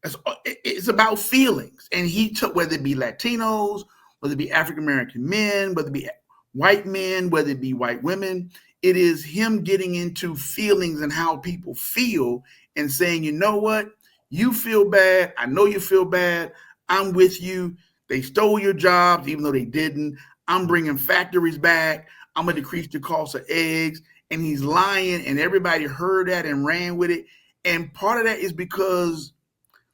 It's about feelings. And he took, whether it be Latinos, whether it be African-American men, whether it be white men, whether it be white women, it is him getting into feelings and how people feel and saying, you know what? You feel bad. I know you feel bad. I'm with you. They stole your jobs, even though they didn't. I'm bringing factories back. I'm going to decrease the cost of eggs. And he's lying, and everybody heard that and ran with it. And part of that is because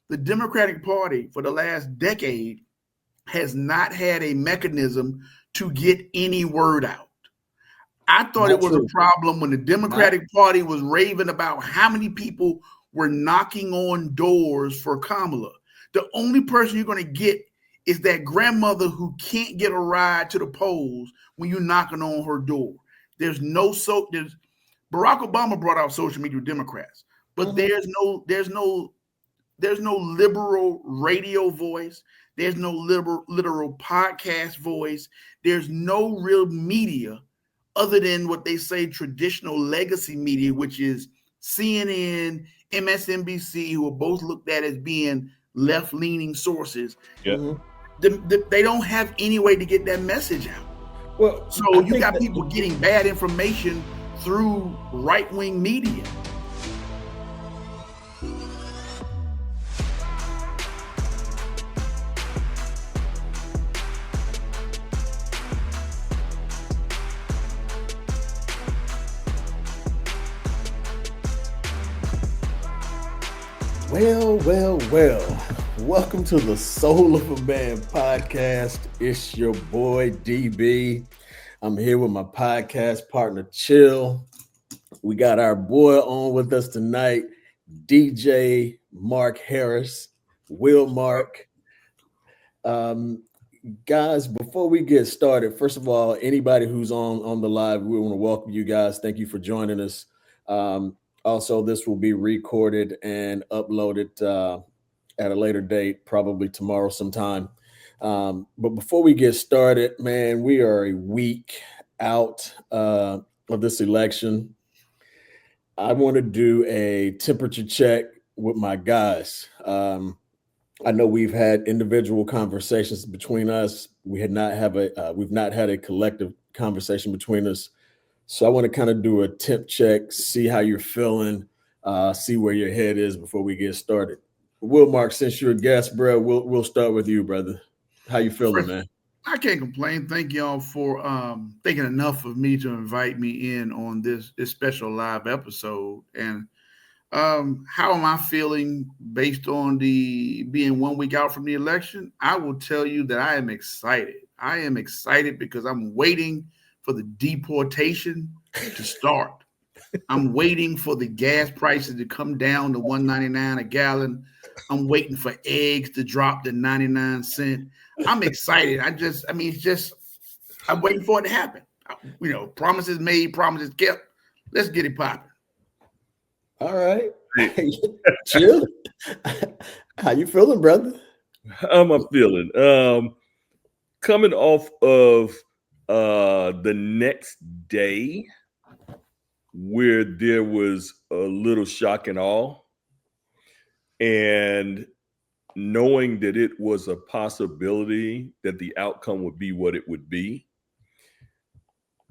the Democratic Party for the last decade has not had a mechanism to get any word out. I thought it was a problem when the Democratic Party was raving about how many people were knocking on doors for Kamala. The only person you're going to get is that grandmother who can't get a ride to the polls when you're knocking on her door. There's Barack Obama brought out social media with Democrats, but there's no liberal radio voice. There's no literal podcast voice. There's no real media other than what they say traditional legacy media, which is CNN, MSNBC, who are both looked at as being left-leaning sources. Yeah. They don't have any way to get that message out. Well, so you got people getting bad information through right-wing media. Well. Welcome to the Soul of a Man podcast. It's your boy DB. I'm here with my podcast partner Chill. We got our boy on with us tonight, DJ Mark Harris, Wilmark. Guys, before we get started, first of all, anybody who's on the live, we want to welcome you guys. Thank you for joining us. Also, this will be recorded and uploaded at a later date, probably tomorrow sometime. But before we get started, man, we are a week out of this election. I want to do a temperature check with my guys. I know we've had individual conversations between us. We've not had a collective conversation between us. So I want to kind of do a temp check, see how you're feeling, see where your head is before we get started. Wilmark, since you're a guest, bro, we'll start with you, brother. How you feeling, man? I can't complain. Thank y'all for thinking enough of me to invite me in on this special live episode. And how am I feeling based on being 1 week out from the election? I will tell you that I am excited. I am excited because I'm waiting for the deportation to start. I'm waiting for the gas prices to come down to $1.99 a gallon. I'm waiting for eggs to drop to 99 cents. I'm excited. I'm waiting for it to happen. You know, promises made, promises kept. Let's get it popping. All right. Chill. How you feeling, brother? How am I feeling? Coming off of the next day where there was a little shock and awe, and knowing that it was a possibility that the outcome would be what it would be.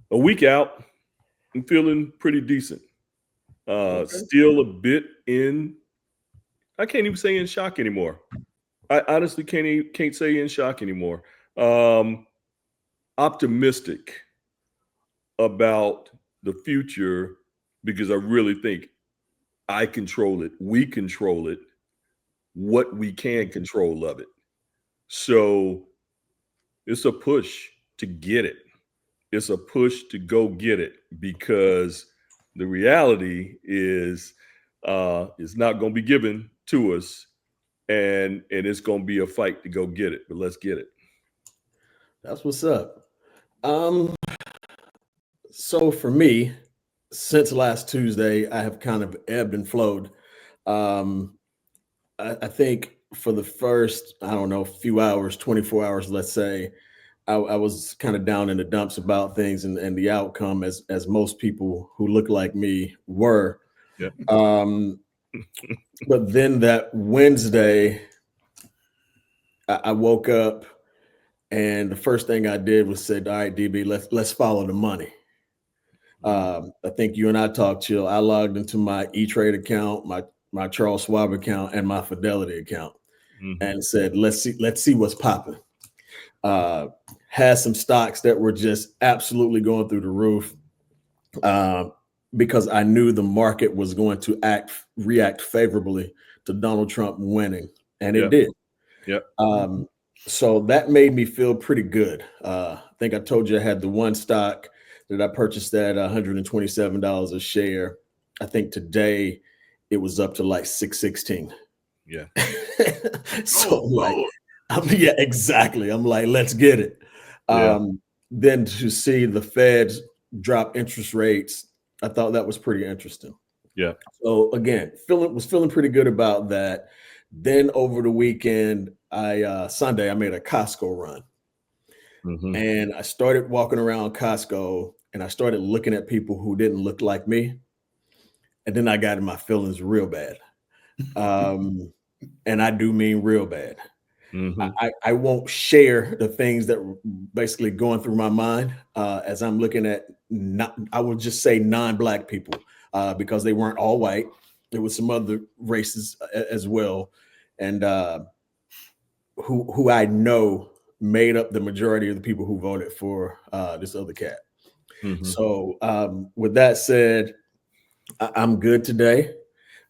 A week out, I'm feeling pretty decent. Still a bit I can't even say in shock anymore. I honestly can't say in shock anymore. Optimistic about the future because I really think I control it. We control it. What we can control of it. So it's a push to get it. It's a push to go get it because the reality is it's not going to be given to us, and it's going to be a fight to go get it. But let's get it. That's what's up. So for me, since last Tuesday, I have kind of ebbed and flowed. I think for the first, few hours, 24 hours, let's say, I was kind of down in the dumps about things and the outcome as most people who look like me were. Yeah. But then that Wednesday, I woke up and the first thing I did was said, all right, DB, let's follow the money. I think you and I talked, Chill. I logged into my E-Trade account, my Charles Schwab account, and my Fidelity account, and said, let's see what's popping. Had some stocks that were just absolutely going through the roof, because I knew the market was going to react favorably to Donald Trump winning, and it did. Yeah. So that made me feel pretty good. I think I told you I had the one stock that I purchased at $127 a share. I think today it was up to like $616. Yeah. So yeah, exactly. I'm like, let's get it. Then to see the Feds drop interest rates, I thought that was pretty interesting. Yeah. So again, was feeling pretty good about that. Then over the weekend, Sunday, I made a Costco run. And I started walking around Costco and I started looking at people who didn't look like me. And then I got in my feelings real bad. And I do mean real bad. I won't share the things that were basically going through my mind as I'm looking at, I would just say non-Black people, because they weren't all white. There was some other races as well. And who I know made up the majority of the people who voted for this other cat. So with that said, I'm good today.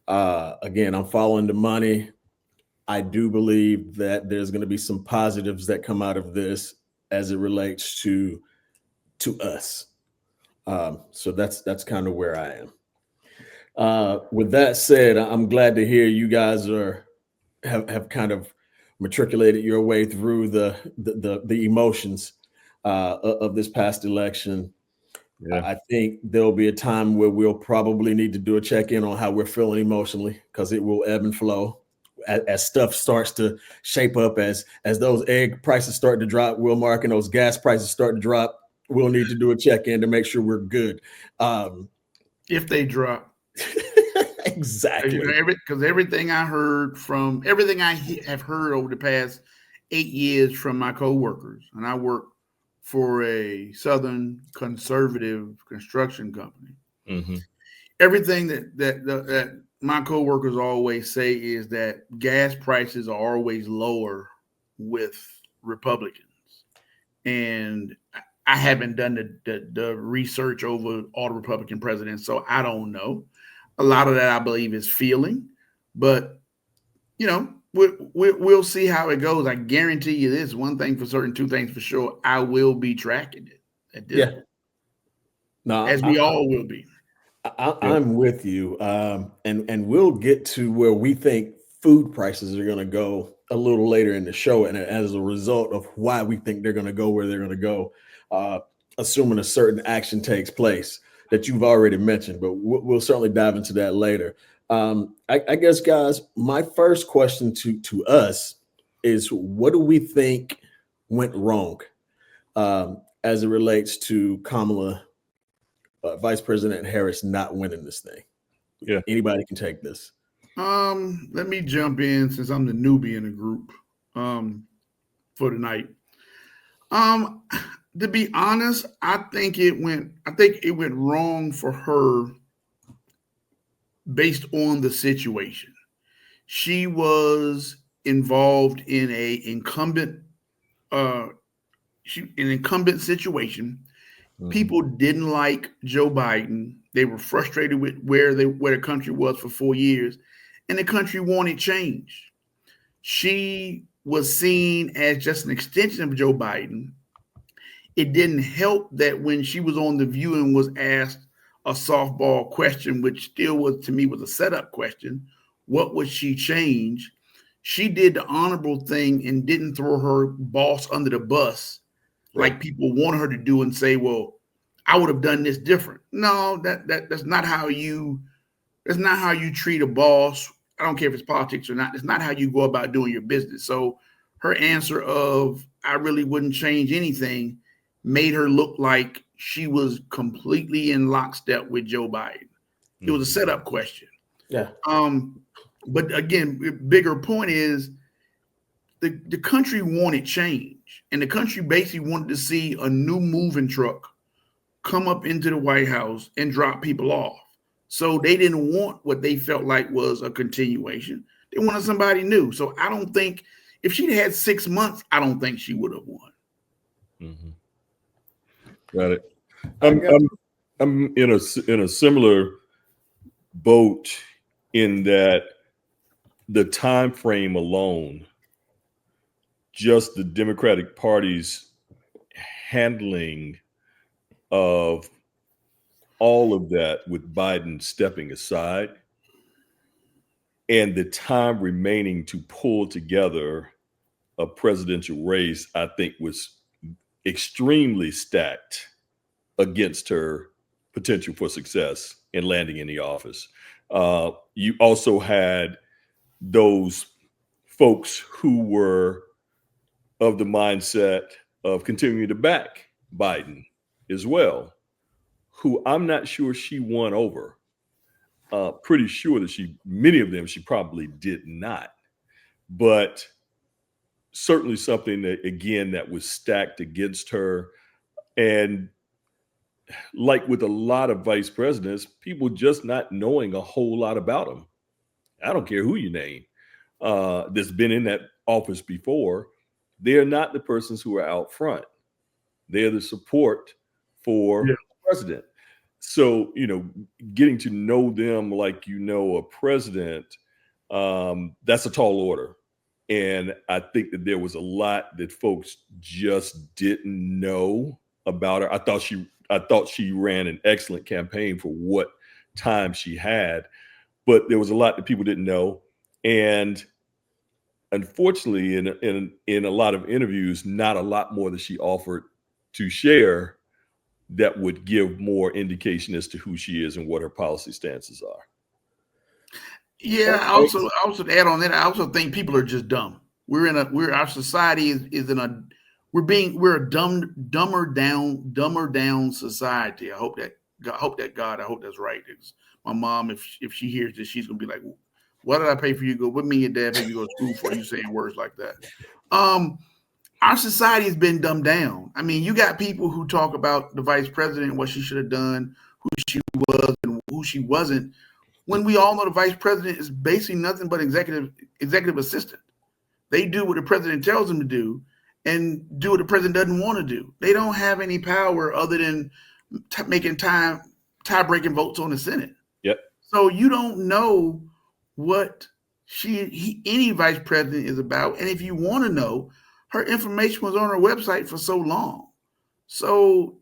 Again, I'm following the money. I do believe that there's going to be some positives that come out of this as it relates to us. So that's kind of where I am. With that said, I'm glad to hear you guys have kind of matriculated your way through the emotions of this past election. I think there'll be a time where we'll probably need to do a check-in on how we're feeling emotionally, because it will ebb and flow as stuff starts to shape up, as those egg prices start to drop, Wilmark, and those gas prices start to drop. We'll need to do a check-in to make sure we're good. If they drop. Exactly. Because everything I have heard over the past 8 years from my coworkers, and I work for a Southern conservative construction company. Everything that my coworkers always say is that gas prices are always lower with Republicans. And I haven't done the research over all the Republican presidents, so I don't know. A lot of that I believe is feeling, but we'll see how it goes. I guarantee you this: one thing for certain, two things for sure. I will be tracking it at this point. No, as we all will be. I'm with you, and we'll get to where we think food prices are going to go a little later in the show, and as a result of why we think they're going to go where they're going to go, assuming a certain action takes place that you've already mentioned, but we'll certainly dive into that later. I guess, guys, my first question to us is, what do we think went wrong as it relates to Kamala, Vice President Harris, not winning this thing? Yeah, anybody can take this. Let me jump in since I'm the newbie in the group for tonight. To be honest, I think it went wrong for her based on the situation. She was involved in an incumbent situation. People didn't like Joe Biden. They were frustrated with where the country was for 4 years, and the country wanted change. She was seen as just an extension of Joe Biden. It didn't help that when she was on The View and was asked a softball question, which still was, to me, was a setup question, what would she change? She did the honorable thing and didn't throw her boss under the bus like people want her to do and say, well, I would have done this different. No, that's not how you treat a boss. I don't care if it's politics or not. It's not how you go about doing your business. So her answer of, I really wouldn't change anything, made her look like she was completely in lockstep with Joe Biden. It was a setup question. Yeah. But again, bigger point is the country wanted change, and the country basically wanted to see a new moving truck come up into the White House and drop people off. So they didn't want what they felt like was a continuation. They wanted somebody new. So I don't think if she'd had 6 months, I don't think she would have won. Mm-hmm. Got it. I'm in a similar boat in that the time frame alone, just the Democratic Party's handling of all of that with Biden stepping aside and the time remaining to pull together a presidential race, I think was extremely stacked against her potential for success in landing in the office. You also had those folks who were of the mindset of continuing to back Biden as well, who I'm not sure she won over. Pretty sure that many of them she probably did not, but certainly something that, again, that was stacked against her. And like with a lot of vice presidents, people just not knowing a whole lot about them. I don't care who you name that's been in that office before. They're not the persons who are out front. They're the support for the president. So, getting to know them like a president, that's a tall order. And I think that there was a lot that folks just didn't know about her. I thought she ran an excellent campaign for what time she had, but there was a lot that people didn't know. And unfortunately, in a lot of interviews, not a lot more that she offered to share that would give more indication as to who she is and what her policy stances are. Yeah, I also to add on that, I also think people are just dumb. Our society is in a we're a dumber down society. I hope that's right. It's my mom, if she hears this, she's gonna be like, "What did I pay for you to go? What me and dad pay you to go to school for?" You saying words like that. Our society has been dumbed down. I mean, you got people who talk about the vice president, what she should have done, who she was and who she wasn't, when we all know the vice president is basically nothing but executive assistant. They do what the president tells them to do and do what the president doesn't want to do. They don't have any power other than making tie-breaking votes on the Senate. Yep. So you don't know what any vice president is about. And if you want to know, her information was on her website for so long. So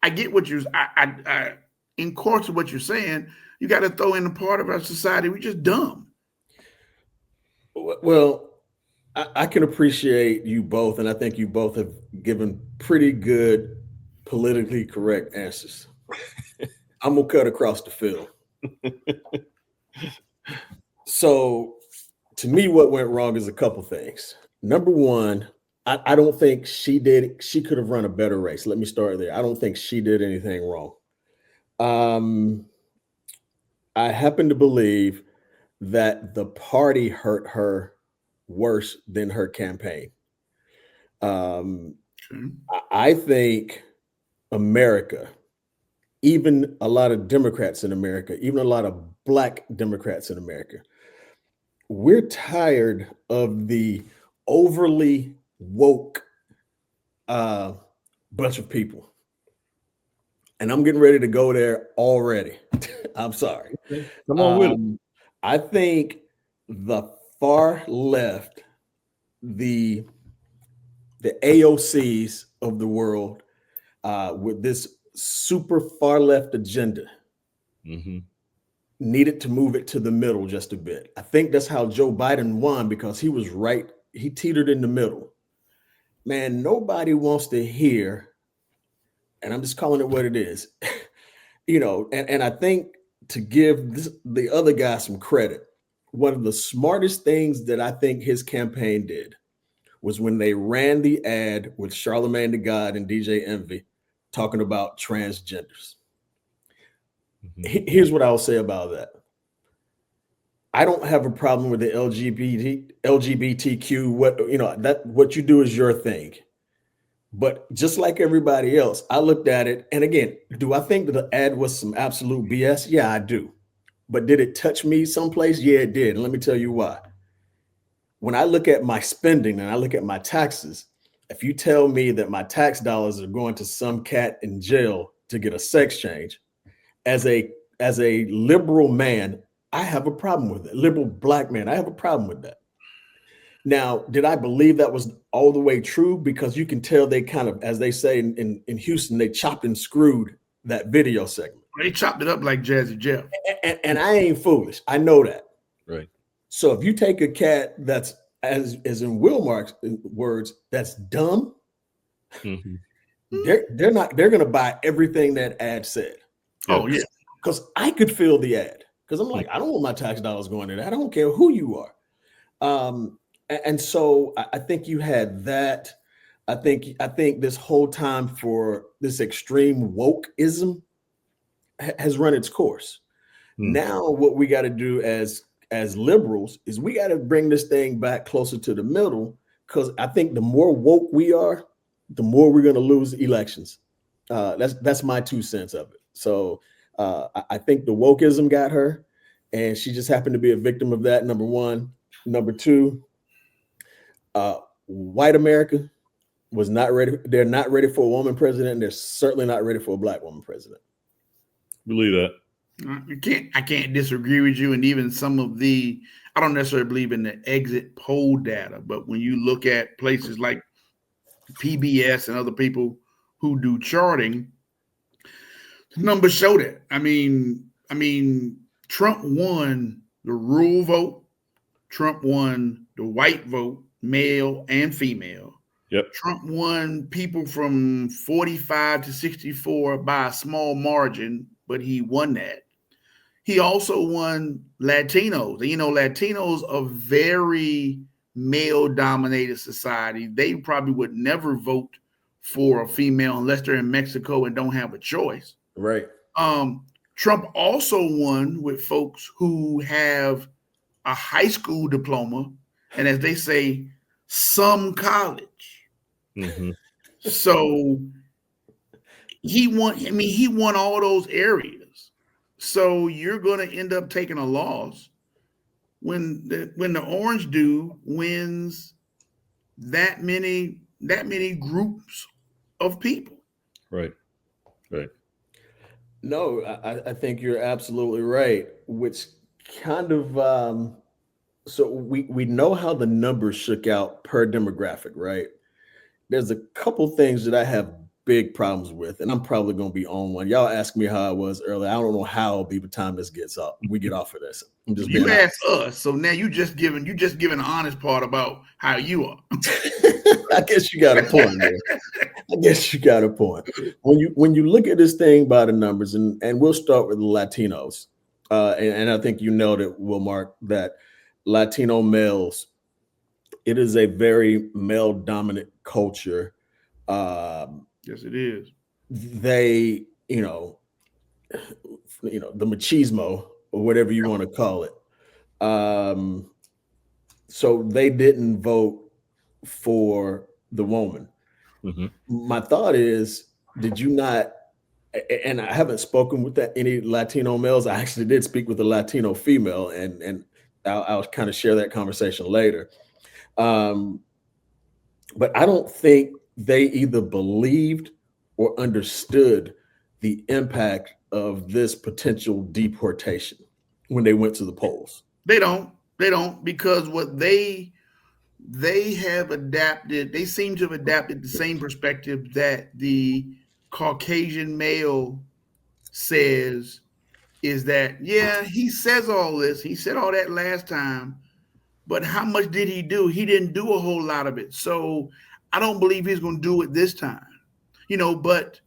I get what I in course of what you're saying, you got to throw in a part of our society. We're just dumb. Well, I can appreciate you both, and I think you both have given pretty good politically correct answers. I'm gonna cut across the field. So, to me, what went wrong is a couple things. Number one, I don't think she could have run a better race. Let me start there. I don't think she did anything wrong. I happen to believe that the party hurt her worse than her campaign. I think America, even a lot of Democrats in America, even a lot of Black Democrats in America, we're tired of the overly woke bunch of people. And I'm getting ready to go there already. I'm sorry. Come on with it. I think the far left, the AOCs of the world, with this super far left agenda, needed to move it to the middle just a bit. I think that's how Joe Biden won, because he was right. He teetered in the middle. Man, nobody wants to hear, and I'm just calling it what it is, and I think, to give the other guy some credit, one of the smartest things that I think his campaign did was when they ran the ad with Charlamagne the God and DJ Envy talking about transgenders. Here's what I'll say about that. I don't have a problem with the LGBTQ. What you do is your thing. But just like everybody else, I looked at it. And again, do I think that the ad was some absolute BS? Yeah, I do. But did it touch me someplace? Yeah, it did. And let me tell you why. When I look at my spending and I look at my taxes, if you tell me that my tax dollars are going to some cat in jail to get a sex change, as a liberal man, I have a problem with it. Liberal black man, I have a problem with that. Now, did I believe that was all the way true? Because you can tell they kind of, as they say in Houston, they chopped and screwed that video segment. They chopped it up like Jazzy Jeff. And I ain't foolish. I know that. Right. So if you take a cat that's, as in Wilmark's words, that's dumb, they're going to buy everything that ad said. Oh, yeah. Because I could feel the ad. Because I'm like, I don't want my tax dollars going to that. I don't care who you are. And so I think you had that. I think this whole time for this extreme wokeism has run its course. Now what we got to do as liberals is we got to bring this thing back closer to the middle, because I think the more woke we are, the more we're going to lose elections. That's my 2 cents of it. So I think the wokeism got her, and she just happened to be a victim of that. Number one. Number two, white America was not ready. They're not ready for a woman president. And they're certainly not ready for a black woman president. Believe that. I can't disagree with you. And even some of I don't necessarily believe in the exit poll data, but when you look at places like PBS and other people who do charting, the numbers show that. I mean, Trump won the rural vote. Trump won the white vote, male and female. Yep. Trump won people from 45 to 64 by a small margin, but he won that. He also won Latinos. And, Latinos are very male-dominated society. They probably would never vote for a female unless they're in Mexico and don't have a choice. Right. Trump also won with folks who have a high school diploma, and as they say, some college. So he won all those areas. So you're going to end up taking a loss when the orange dude wins that many groups of people. Right. No, I think you're absolutely right, which kind of so we know how the numbers shook out per demographic, right? There's a couple things that I have big problems with, and I'm probably going to be on one. Y'all asked me how I was earlier. I don't know how I'll be by the time this gets up. We get off of this. I'm just you asked us, so now you just giving an honest part about how you are. I guess you got a point, man. I guess you got a point. When you look at this thing by the numbers, and we'll start with the Latinos, and I think you know that, Wilmark, that Latino males, it is a very male dominant culture. Yes, it is. They, the machismo or whatever you want to call it. So they didn't vote for the woman. My thought is, did you not? And I haven't spoken with any Latino males. I actually did speak with a Latino female, and I'll kind of share that conversation later. But I don't think they either believed or understood the impact of this potential deportation when they went to the polls. They don't, because what they have adapted, they seem to have adapted the same perspective that the Caucasian male says, is that, yeah, he says all this. He said all that last time, but how much did he do? He didn't do a whole lot of it. So I don't believe he's going to do it this time, but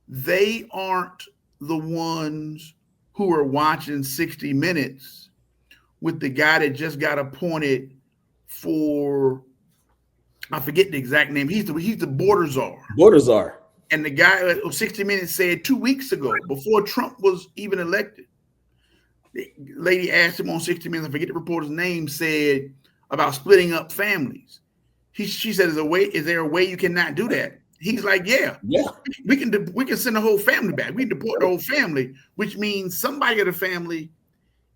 they aren't the ones who are watching 60 Minutes with the guy that just got appointed for, I forget the exact name. He's the border czar. Border czar. And the guy of 60 Minutes said 2 weeks ago, before Trump was even elected, The lady asked him on 60 Minutes, I forget the reporter's name, said about splitting up families. She said, is there a way you cannot do that? He's like, yeah, we can send the whole family back. We can deport the whole family, which means somebody of the family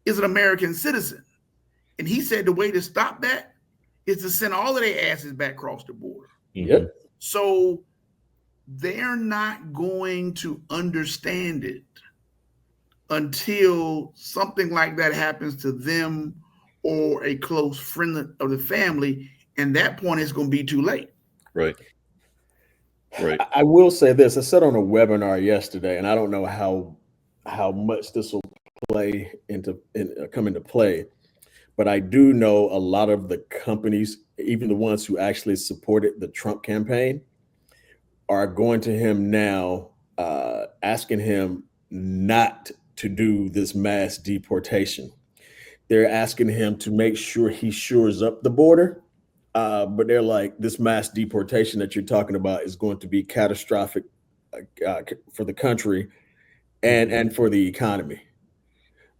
is an American citizen. And he said the way to stop that is to send all of their asses back across the border. Yep. So they're not going to understand it until something like that happens to them or a close friend of the family. And that point is going to be too late. Right. Right. I will say this. I said on a webinar yesterday, and I don't know how much this will come into play, but I do know a lot of the companies, even the ones who actually supported the Trump campaign, are going to him now, asking him not to do this mass deportation. They're asking him to make sure he shores up the border. But they're like, this mass deportation that you're talking about is going to be catastrophic for the country and for the economy.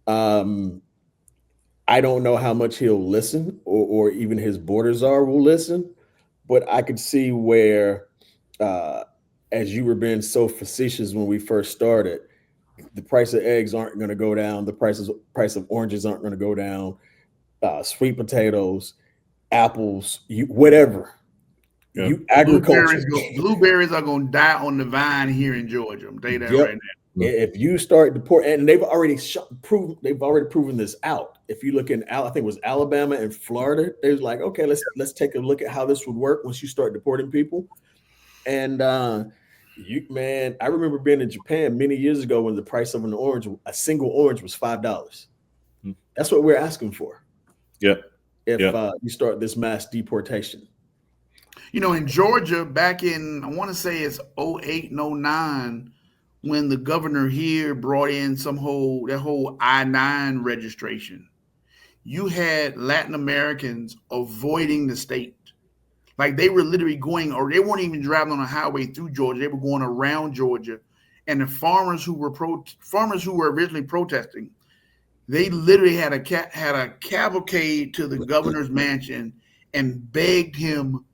I don't know how much he'll listen or even his borders will listen, but I could see where, as you were being so facetious when we first started, the price of eggs aren't going to go down. The price of oranges aren't going to go down. Sweet potatoes, apples, whatever. Yeah. You agriculture. Blueberries are going to die on the vine here in Georgia. I'm telling you that right now. If you start to pour, and they've already proven this out. If you look in, I think it was Alabama and Florida, they was like, okay, let's take a look at how this would work once you start deporting people. And I remember being in Japan many years ago when the price of a single orange was $5. That's what we're asking for. Yeah. If you start this mass deportation. In Georgia, back in, I want to say it's 08 and 09, when the governor here brought in that whole I-9 registration, you had Latin Americans avoiding the state. Like they were literally going, or they weren't even driving on a highway through Georgia. They were going around Georgia. And the farmers who were originally protesting, they literally had a cavalcade to the governor's mansion and begged him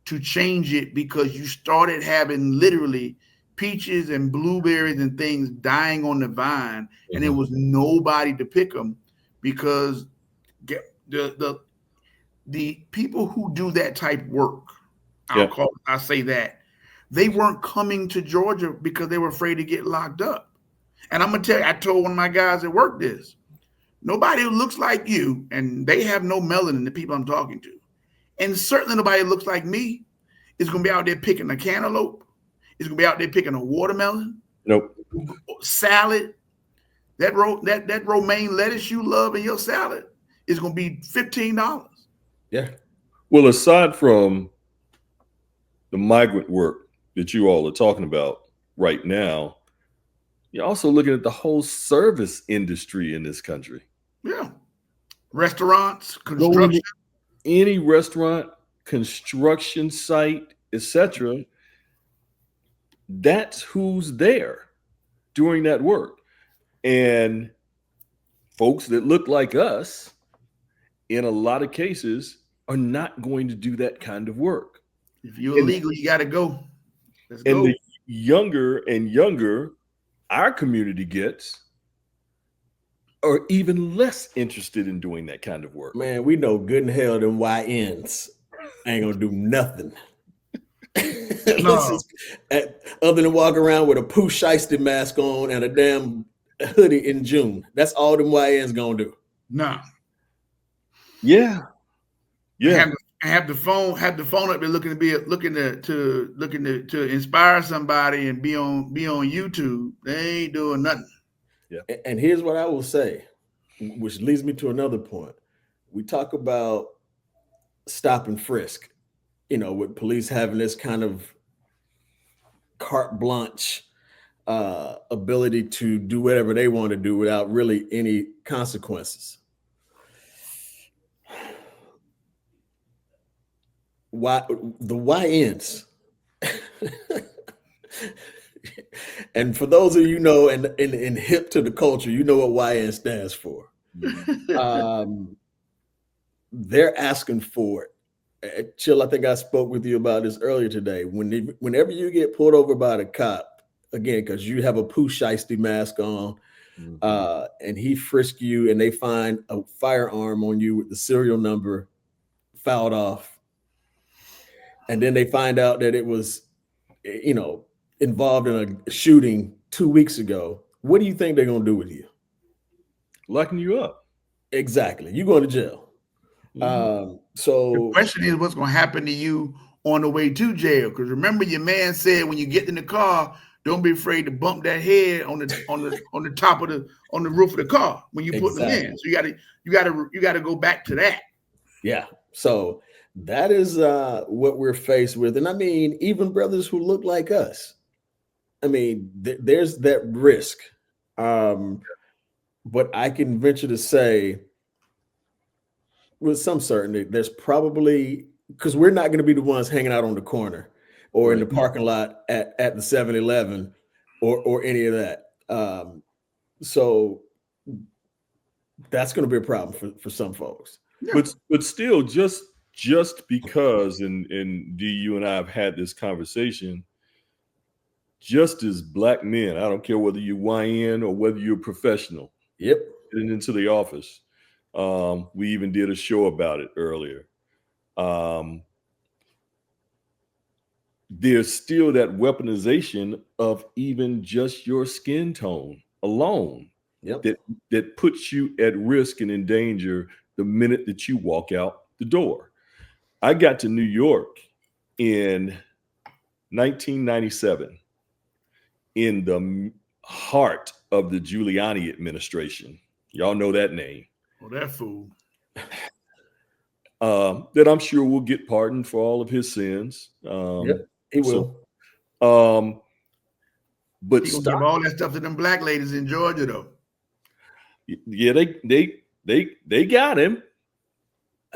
to change it because you started having literally peaches and blueberries and things dying on the vine, and there was nobody to pick them because the people who do that type work, I say that, they weren't coming to Georgia because they were afraid to get locked up. And I'm gonna tell you, I told one of my guys at work this. Nobody who looks like you, and they have no melanin, the people I'm talking to. And certainly nobody who looks like me is going to be out there picking a cantaloupe. Is going to be out there picking a watermelon. Nope. Salad. That romaine lettuce you love in your salad is going to be $15. Yeah. Well, aside from the migrant work that you all are talking about right now, you're also looking at the whole service industry in this country. Yeah. Restaurants, construction. Any restaurant, construction site, etc. That's who's there doing that work. And folks that look like us, in a lot of cases, are not going to do that kind of work. If you're illegal, you got to go. Let's go. The younger and younger our community gets, are even less interested in doing that kind of work. Man, we know good and hell them YNs ain't gonna do nothing. No. Other than walk around with a Pooh Shiesty mask on and a damn hoodie in June. That's all them YNs gonna do. No. Yeah. Yeah. Have the phone up there looking to inspire somebody and be on YouTube. They ain't doing nothing. Yeah. And here's what I will say, which leads me to another point. We talk about stop and frisk, with police having this kind of carte blanche ability to do whatever they want to do without really any consequences. Why the YNs? And for those of you and hip to the culture, you know what YN stands for. They're asking for it. Chill, I think I spoke with you about this earlier today. Whenever you get pulled over by the cop, again, because you have a poo shiesty mask on, and he frisk you and they find a firearm on you with the serial number fouled off, and then they find out that it was, involved in a shooting 2 weeks ago, what do you think they're going to do with you? Locking you up. Exactly. You're going to jail. So the question is, what's going to happen to you on the way to jail? Because remember, your man said when you get in the car, don't be afraid to bump that head on the top of the roof of the car when you put them in. So you gotta go back to that. Yeah. So that is what we're faced with, and I mean, even brothers who look like us. I mean, there's that risk, but I can venture to say, with some certainty, there's probably, because we're not going to be the ones hanging out on the corner or in the parking lot at the 7-Eleven or any of that. So that's going to be a problem for some folks. Yeah. But still, just because, and D, you and I have had this conversation, just as black men, I don't care whether you're YN or whether you're a professional. Yep. Getting into the office. We even did a show about it earlier. There's still that weaponization of even just your skin tone alone. Yep. That puts you at risk and in danger the minute that you walk out the door. I got to New York in 1997 in the heart of the Giuliani administration. Y'all know that name. Oh, that fool. That I'm sure will get pardoned for all of his sins. Yep, he will. But he gonna give all that stuff to them black ladies in Georgia, though. Yeah, they got him.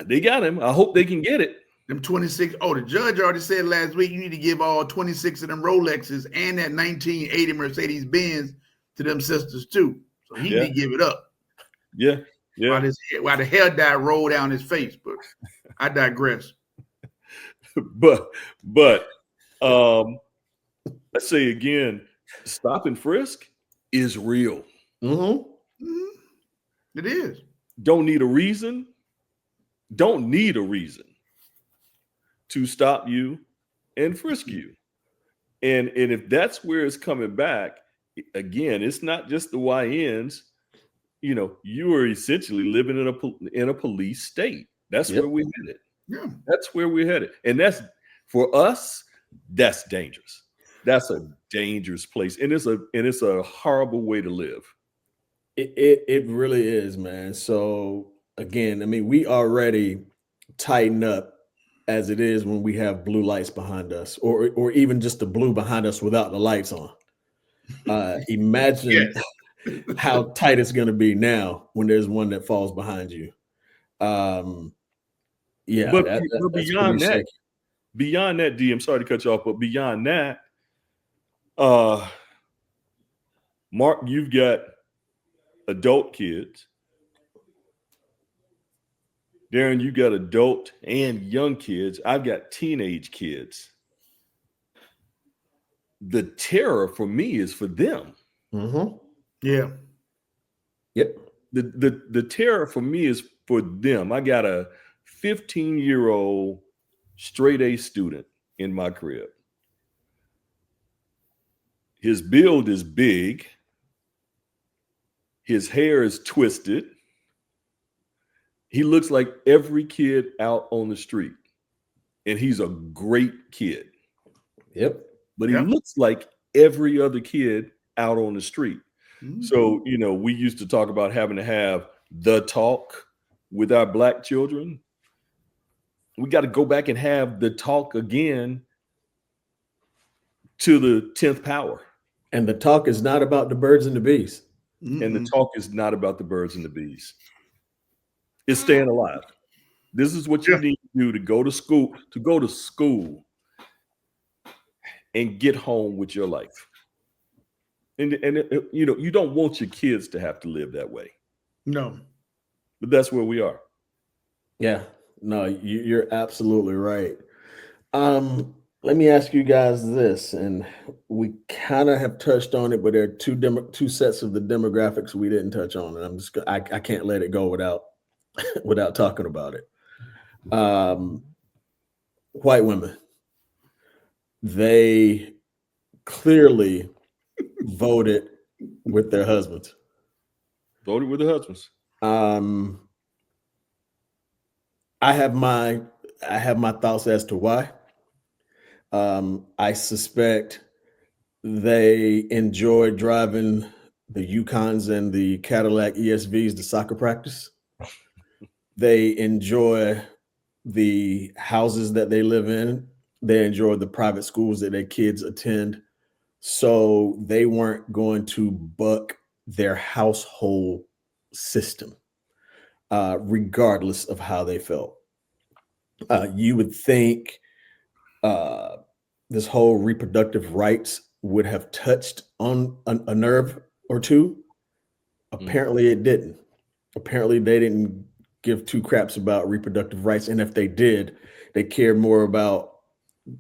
They got him. I hope they can get it. Them 26. Oh, the judge already said last week you need to give all 26 of them Rolexes and that 1980 Mercedes Benz to them sisters too. So he need to give it up. Yeah. While the hair dye rolled down his face, but I digress. but let's say again, stop and frisk is real. It is. Don't need a reason to stop you and frisk you. And if that's where it's coming back, again, it's not just the YNs. You are essentially living in a police state. That's where we're headed. Yeah. That's where we're headed. And that's, for us, that's dangerous. That's a dangerous place. And it's a horrible way to live. It really is, man. So again, I mean, we already tighten up as it is when we have blue lights behind us, or even just the blue behind us without the lights on. Imagine how tight it's going to be now when there's one that falls behind you. But beyond that, D, I'm sorry to cut you off, but beyond that, Mark, you've got adult kids. Darren, you got adult and young kids. I've got teenage kids. The terror for me is for them. Yeah. Yep. The terror for me is for them. I got a 15-year-old straight A student in my crib. His build is big. His hair is twisted. He looks like every kid out on the street. And he's a great kid. Yep. But he looks like every other kid out on the street. So, we used to talk about having to have the talk with our black children. We got to go back and have the talk again to the 10th power. And the talk is not about the birds and the bees. And the talk is not about the birds and the bees. It's staying alive. This is what you need to do to go to school and get home with your life. And you don't want your kids to have to live that way. No. But that's where we are. Yeah, no, you're absolutely right. Let me ask you guys this, and we kind of have touched on it, but there are two sets of the demographics we didn't touch on, and I can't let it go without without talking about it. White women, they clearly voted with their husbands. Voted with the husbands. I have my thoughts as to why. I suspect they enjoy driving the Yukons and the Cadillac ESVs to soccer practice. They enjoy the houses that they live in. They enjoy the private schools that their kids attend. So they weren't going to buck their household system, regardless of how they felt. You would think this whole reproductive rights would have touched on a nerve or two. Apparently it didn't. Apparently they didn't give two craps about reproductive rights. And if they did, they cared more about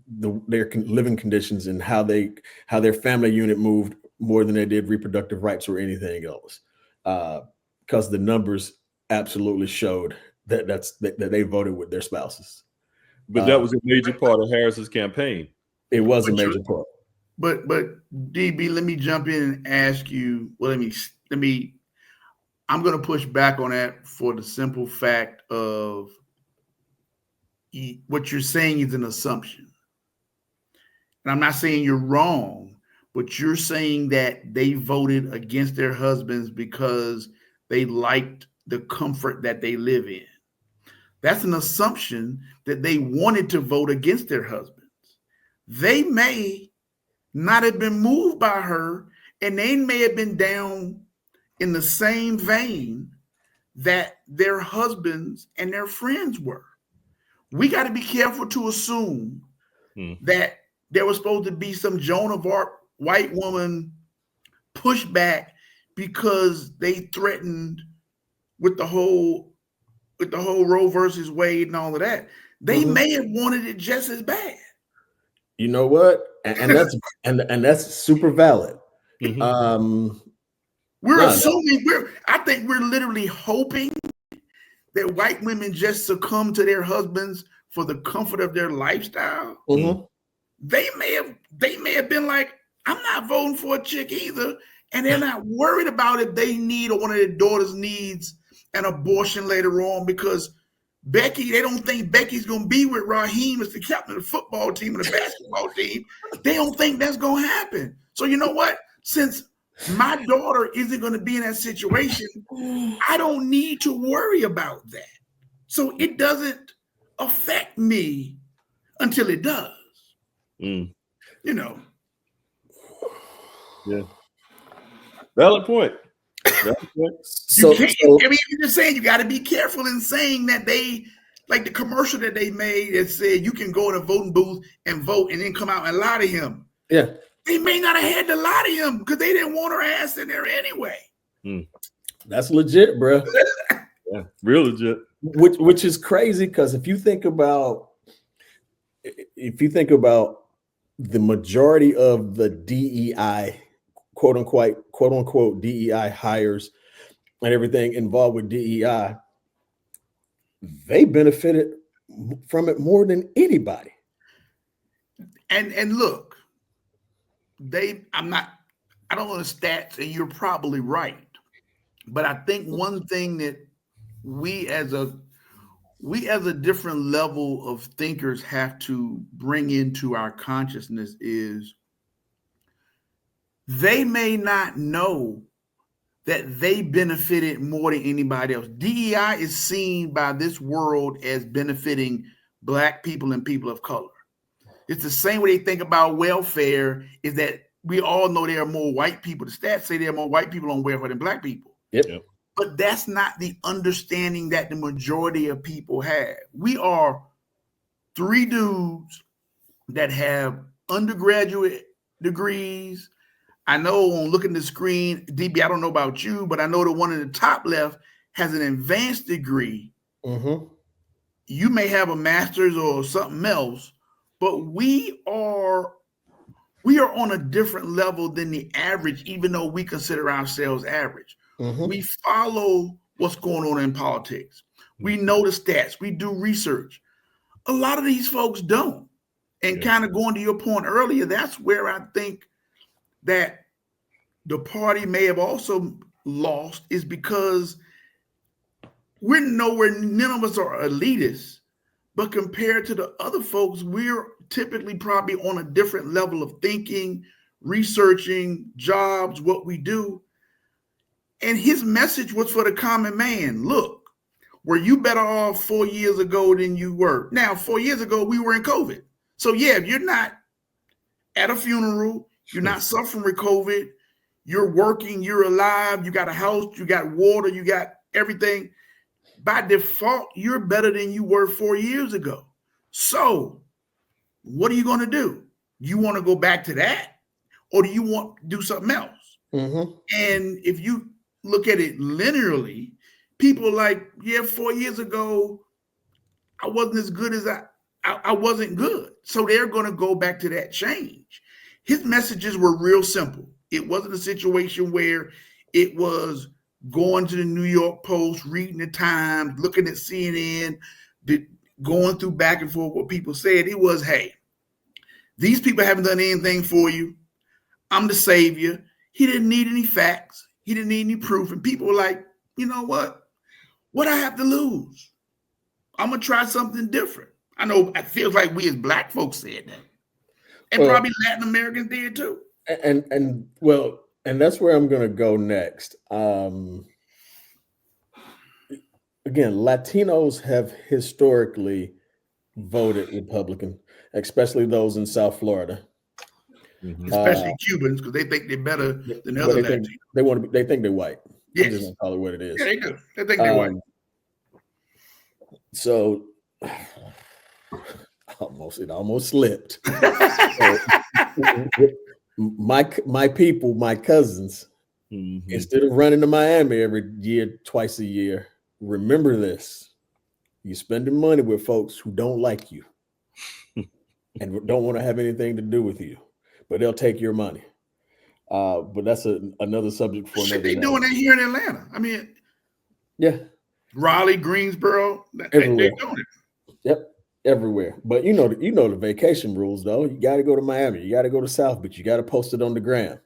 their living conditions and how their family unit moved more than they did reproductive rights or anything else. Because the numbers absolutely showed that they voted with their spouses. But that was a major part of Harris's campaign. It was a major part. But DB, let me jump in and ask you. Well, let me. I'm going to push back on that for the simple fact of what you're saying is an assumption. And I'm not saying you're wrong, but you're saying that they voted against their husbands because they liked the comfort that they live in. That's an assumption that they wanted to vote against their husbands. They may not have been moved by her, and they may have been down in the same vein that their husbands and their friends were. We got to be careful to assume that there was supposed to be some Joan of Arc white woman pushback because they threatened with the whole Roe versus Wade and all of that. They may have wanted it just as bad. You know what? And that's and that's super valid. I think we're literally hoping that white women just succumb to their husbands for the comfort of their lifestyle. They may have been like, I'm not voting for a chick either. And they're not worried about if they need or one of their daughters needs an abortion later on, because Becky, they don't think Becky's going to be with Raheem as the captain of the football team and the basketball team. They don't think that's going to happen. So you know what? Since my daughter isn't going to be in that situation, I don't need to worry about that. So it doesn't affect me until it does. You know. Yeah. Valid point. I'm just saying you got to be careful in saying that they, like the commercial that they made that said you can go in a voting booth and vote and then come out and lie to him. Yeah. They may not have had to lie to him because they didn't want her ass in there anyway. That's legit, bro. Yeah, real legit. Which is crazy, because if you think about the majority of the DEI, quote unquote DEI hires and everything involved with DEI, they benefited from it more than anybody. And look, I don't know the stats, and you're probably right. But I think one thing that we as a different level of thinkers have to bring into our consciousness is they may not know that they benefited more than anybody else. DEI is seen by this world as benefiting Black people and people of color. It's the same way they think about welfare, is that we all know there are more white people. The stats say there are more white people on welfare than Black people. Yep. But that's not the understanding that the majority of people have. We are three dudes that have undergraduate degrees. I know on looking at the screen, DB, I don't know about you, but I know the one in the top left has an advanced degree. Mm-hmm. You may have a master's or something else, but we are on a different level than the average, even though we consider ourselves average. Mm-hmm. We follow what's going on in politics. We know the stats. We do research. A lot of these folks don't. And kind of going to your point earlier, that's where I think that the party may have also lost, is because we're nowhere, none of us are elitists, but compared to the other folks, we're typically probably on a different level of thinking, researching, jobs, what we do. And his message was for the common man. Look, were you better off 4 years ago than you were? Now, 4 years ago, we were in COVID. So yeah, if you're not at a funeral, you're not suffering with COVID, you're working, you're alive, you got a house, you got water, you got everything, by default, you're better than you were 4 years ago. So what are you going to do? You want to go back to that? Or do you want to do something else? Mm-hmm. And if you look at it linearly, people are like, yeah, 4 years ago, I wasn't as good as I wasn't good. So they're going to go back to that change. His messages were real simple. It wasn't a situation where it was going to the New York Post, reading the Times, looking at CNN, going through back and forth what people said. It was, hey, these people haven't done anything for you. I'm the savior. He didn't need any facts. He didn't need any proof. And people were like, you know what? What I have to lose? I'm going to try something different. I know it feels like we as Black folks said that. And probably Latin Americans did too. And that's where I'm going to go next. Again, Latinos have historically voted Republican, especially those in South Florida. Mm-hmm. Especially Cubans, because they think they're better than other Latinos. They think they're white. Yes. I'm just going to call it what it is. Yeah, they do. They think they're white. So it almost slipped. My people, my cousins, Mm-hmm. instead of running to Miami every year, twice a year, remember this: you're spending money with folks who don't like you and don't want to have anything to do with you, but they'll take your money. But that's another subject for another day. They're doing that here in Atlanta. I mean, yeah, Raleigh, Greensboro, everywhere. they're doing it. Yep. Everywhere. But you know the vacation rules, though. You got to go to Miami. You got to go to South Beach. You got to post it on the gram.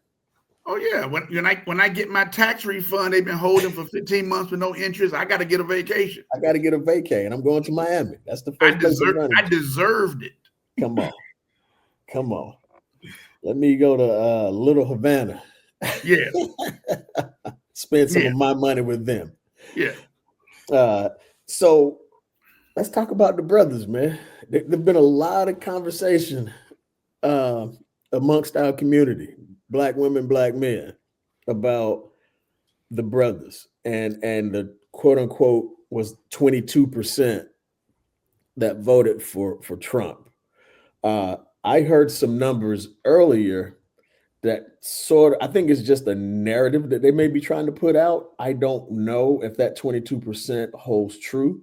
Oh yeah. When I get my tax refund, they've been holding for 15 months with no interest. I got to get a vacation. I got to get a vacay, and I'm going to Miami. That's the first place I deserved it. Come on. Let me go to Little Havana. Yeah. Spend some of my money with them. Yeah. So let's talk about the brothers, man. There's been a lot of conversation amongst our community, Black women, Black men, about the brothers, and the quote unquote was 22% that voted for Trump. I heard some numbers earlier that I think it's just a narrative that they may be trying to put out. I don't know if that 22% holds true.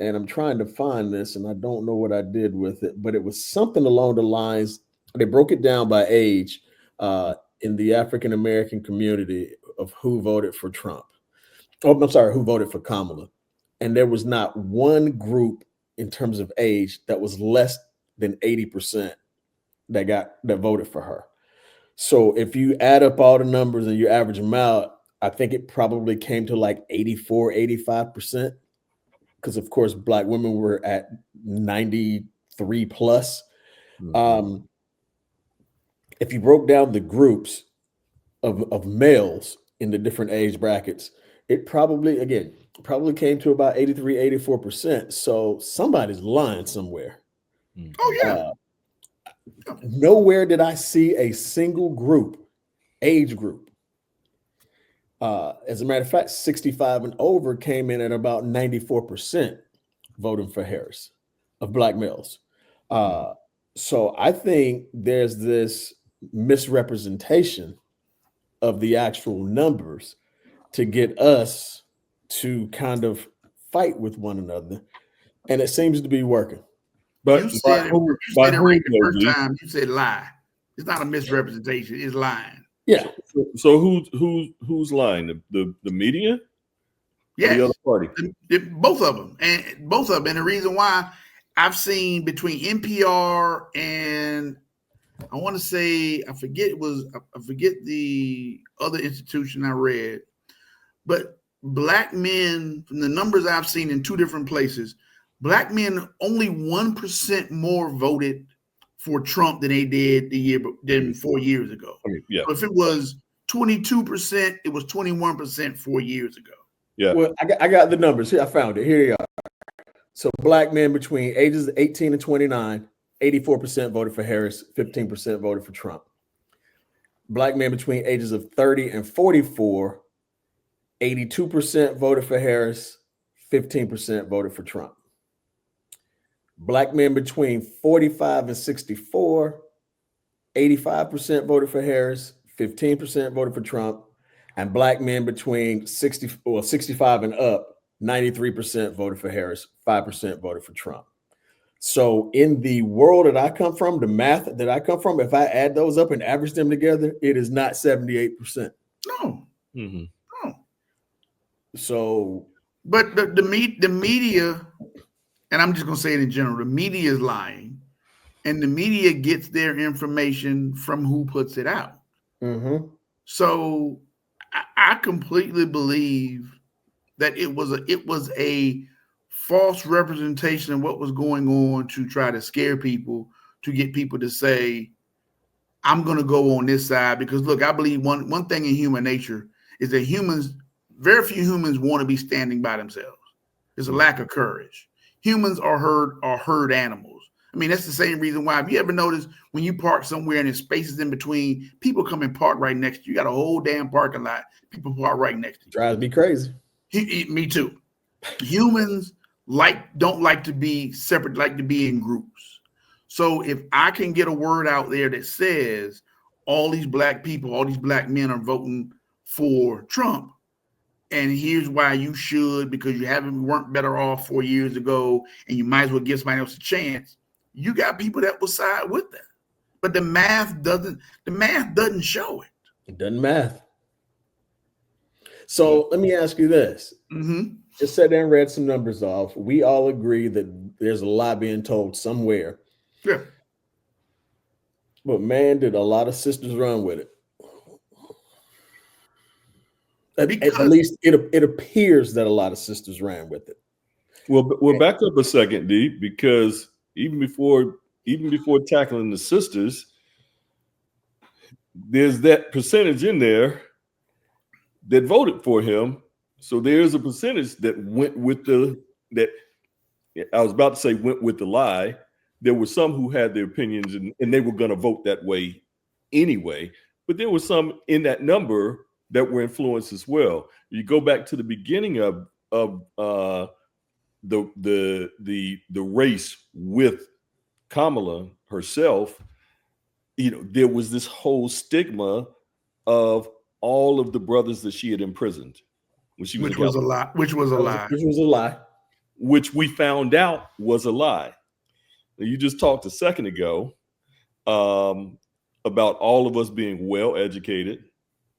And I'm trying to find this, and I don't know what I did with it, but it was something along the lines, they broke it down by age in the African-American community of who voted for Trump. Oh, I'm sorry, who voted for Kamala. And there was not one group in terms of age that was less than 80% that voted for her. So if you add up all the numbers and you average them out, I think it probably came to like 84, 85%. Because of course, Black women were at 93 plus. Mm-hmm. If you broke down the groups of males in the different age brackets, it probably came to about 83, 84%. So somebody's lying somewhere. Oh yeah. Nowhere did I see a single age group. As a matter of fact, 65 and over came in at about 94% voting for Harris of Black males. So I think there's this misrepresentation of the actual numbers to get us to kind of fight with one another, and it seems to be working. But you said it right the though, first D? time. You said lie. It's not a misrepresentation. It's lying. Yeah. So who's lying? The media? Or Yes, the other party? both of them, and the reason why I've seen between NPR and I want to say I forget the other institution I read, but black men, from the numbers I've seen in two different places, black men only 1% more voted for Trump than they did than 4 years ago. I mean, yeah. So if it was 22%, it was 21% 4 years ago. Yeah. Well, I got the numbers here. I found it. Here you are. So black men between ages 18 and 29, 84% voted for Harris, 15% voted for Trump. Black men between ages of 30 and 44, 82% voted for Harris, 15% voted for Trump. Black men between 45 and 64, 85% voted for Harris, 15% voted for Trump. And black men between 65 and up, 93% voted for Harris, 5% voted for Trump. So in the world that I come from, the math that I come from, if I add those up and average them together, it is not 78%. No. Mm-hmm. No. So, but the media, and I'm just going to say it in general, the media is lying, and the media gets their information from who puts it out. mm-hmm. So I completely believe that it was a false representation of what was going on to try to scare people, to get people to say, I'm going to go on this side. Because look, I believe one thing in human nature is that very few humans want to be standing by themselves. There's a lack of courage. Humans are herd animals. I mean, that's the same reason why. Have you ever noticed when you park somewhere and there's spaces in between, people come and park right next to you? You got a whole damn parking lot. People park right next to you. Drives me crazy. Me too. Humans don't like to be separate, like to be in groups. So if I can get a word out there that says all these black people, all these black men are voting for Trump, and here's why you should, because you weren't better off 4 years ago, and you might as well give somebody else a chance. You got people that will side with that, but the math doesn't show it. It doesn't math. So let me ask you this. Mm-hmm. Just sat there and read some numbers off. We all agree that there's a lie being told somewhere. Yeah. But man, did a lot of sisters run with it. At least it appears that a lot of sisters ran with it. Well, back up a second, D, because even before tackling the sisters, there's that percentage in there that voted for him. So there's a percentage that went with the lie. There were some who had their opinions and they were going to vote that way anyway. But there were some in that number that were influenced as well. You go back to the beginning of the race with Kamala herself. You know, there was this whole stigma of all of the brothers that she had imprisoned when she was which was a lie. Which we found out was a lie. You just talked a second ago about all of us being well educated,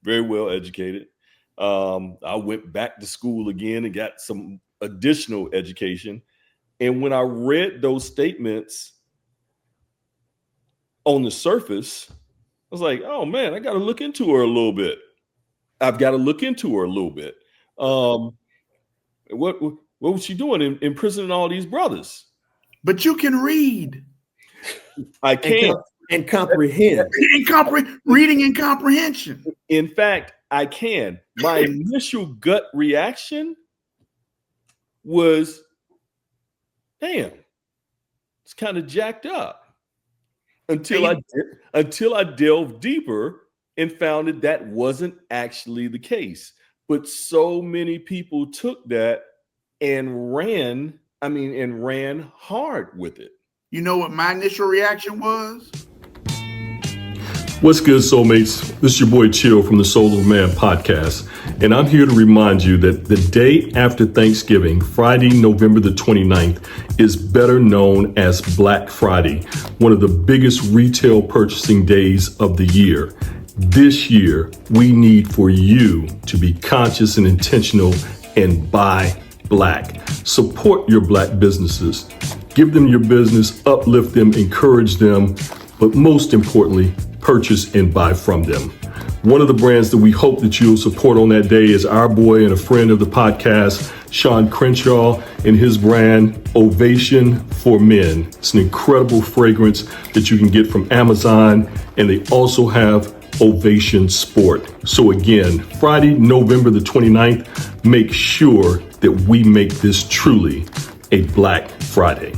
very well educated. I went back to school again and got some additional education. And when I read those statements on the surface, I was like, oh man, I got to look into her a little bit. I've got to look into her a little bit. What was she doing imprisoning all these brothers? But you can read. I can. And comprehend. Reading and comprehension. In fact, I can. My initial gut reaction was, damn, it's kind of jacked up. Until I delved deeper and found that wasn't actually the case. But so many people took that and ran hard with it. You know what my initial reaction was? What's good, soulmates? This is your boy Chill from the Soul of Man podcast, and I'm here to remind you that the day after Thanksgiving, Friday, November the 29th, is better known as Black Friday, one of the biggest retail purchasing days of the year. This year, we need for you to be conscious and intentional and buy Black. Support your Black businesses. Give them your business, uplift them, encourage them, but most importantly, purchase and buy from them. One of the brands that we hope that you'll support on that day is our boy and a friend of the podcast, Sean Crenshaw, and his brand, Ovation for Men. It's an incredible fragrance that you can get from Amazon, and they also have Ovation Sport. So again, Friday, November the 29th, make sure that we make this truly a Black Friday.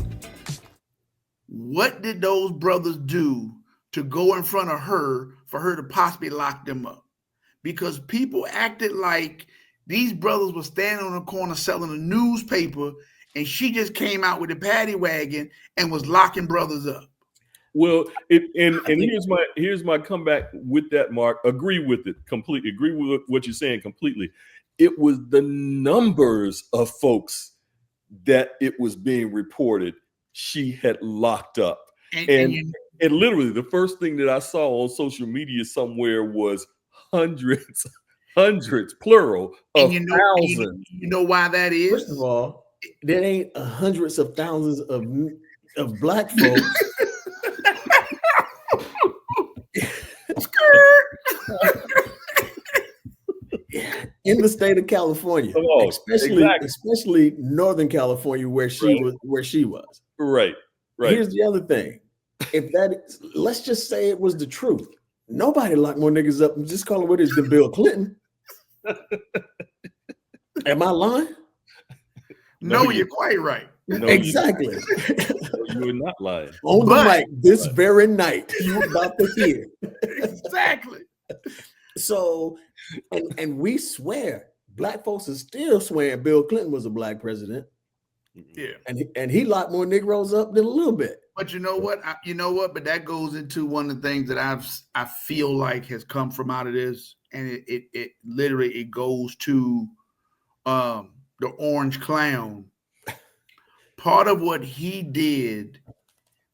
What did those brothers do to go in front of her for her to possibly lock them up? Because people acted like these brothers were standing on the corner selling a newspaper, and she just came out with a paddy wagon and was locking brothers up. Well, here's my comeback with that, Mark. Agree with it completely. Agree with what you're saying completely. It was the numbers of folks that it was being reported she had locked up. And literally the first thing that I saw on social media somewhere was hundreds, plural, of thousands. You know why that is? First of all, there ain't hundreds of thousands of Black folks. In the state of California, especially Northern California, where she was. Right. Here's the other thing. Let's just say it was the truth. Nobody locked more niggas up and just call it what it is than Bill Clinton. Am I lying? No, you're quite right. No, exactly. You're not lying. On the mic this very night, you're about to hear. Exactly. So, and we swear, Black folks are still swearing Bill Clinton was a Black president. Yeah. And he locked more Negroes up than a little bit. But you know what? But that goes into one of the things that I feel like has come from out of this, and it literally goes to the Orange Clown. Part of what he did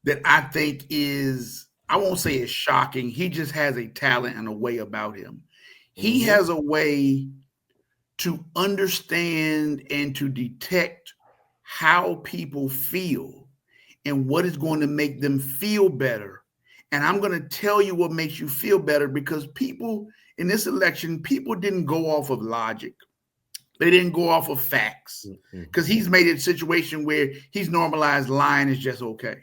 that I think is, I won't say it's shocking. He just has a talent and a way about him. He has a way to understand and to detect how people feel and what is going to make them feel better. And I'm going to tell you what makes you feel better, because people in this election, people didn't go off of logic. They didn't go off of facts, because he's made it a situation where he's normalized lying is just okay.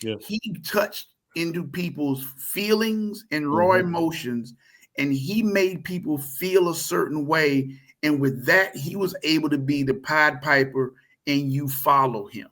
Yeah. He touched into people's feelings and raw emotions, and he made people feel a certain way. And with that, he was able to be the Pied Piper, and you follow him.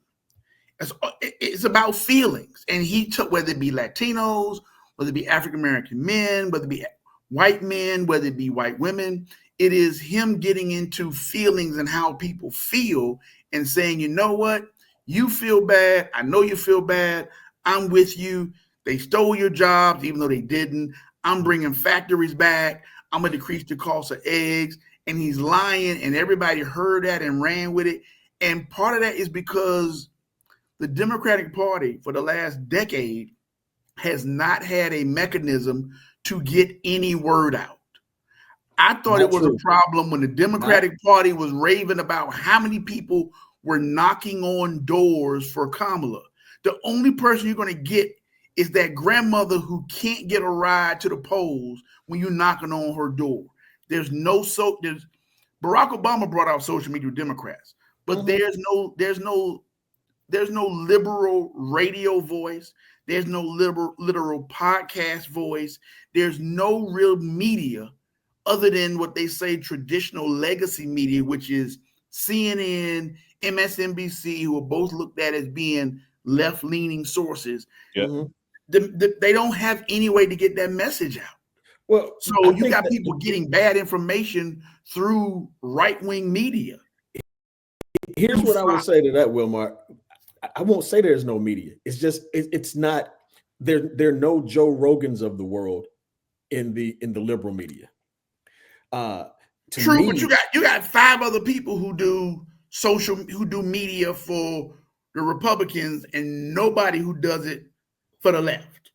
It's about feelings. And he took, whether it be Latinos, whether it be African-American men, whether it be white men, whether it be white women, it is him getting into feelings and how people feel and saying, you know what? You feel bad. I know you feel bad. I'm with you. They stole your jobs, even though they didn't. I'm bringing factories back. I'm going to decrease the cost of eggs. And he's lying, and everybody heard that and ran with it. And part of that is because the Democratic Party for the last decade has not had a mechanism to get any word out. I thought it was a problem when the Democratic Party was raving about how many people were knocking on doors for Kamala. The only person you're going to get is that grandmother who can't get a ride to the polls when you're knocking on her door. There's Barack Obama brought out social media with Democrats, but there's no liberal radio voice. There's no literal podcast voice. There's no real media other than what they say traditional legacy media, which is CNN, MSNBC, who are both looked at as being left-leaning sources. Yeah. They don't have any way to get that message out. Well, so you got people getting bad information through right-wing media. Here's what I would say to that, Wilmark. I won't say there's no media. It's just it's not there. There are no Joe Rogans of the world in the liberal media. True, but you got 5 other people who do media for the Republicans, and nobody who does it for the left.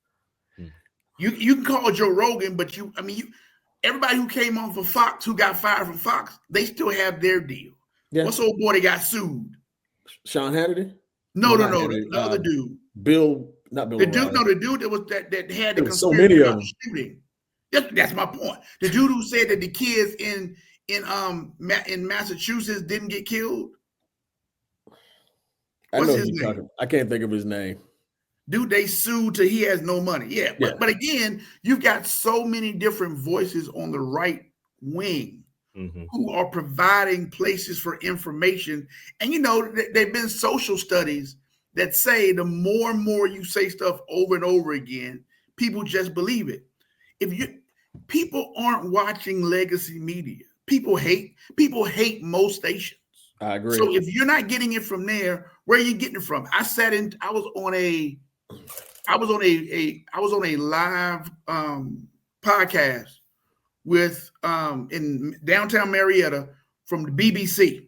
You can call Joe Rogan, but everybody who came off of Fox, who got fired from Fox, they still have their deal. Yeah. What's old boy that got sued? Sean Hannity? No, the other dude. Not Bill. The dude that had the conspiracy so many of them shooting. That's my point. The dude who said that the kids in Massachusetts didn't get killed. What's his name? I can't think of his name. Dude, they sued till he has no money. Yeah. But again, you've got so many different voices on the right wing who are providing places for information. And they've been social studies that say the more and more you say stuff over and over again, people just believe it. People aren't watching legacy media. People hate most stations. I agree. So if you're not getting it from there, where are you getting it from? I was on a live podcast with in downtown Marietta from the BBC.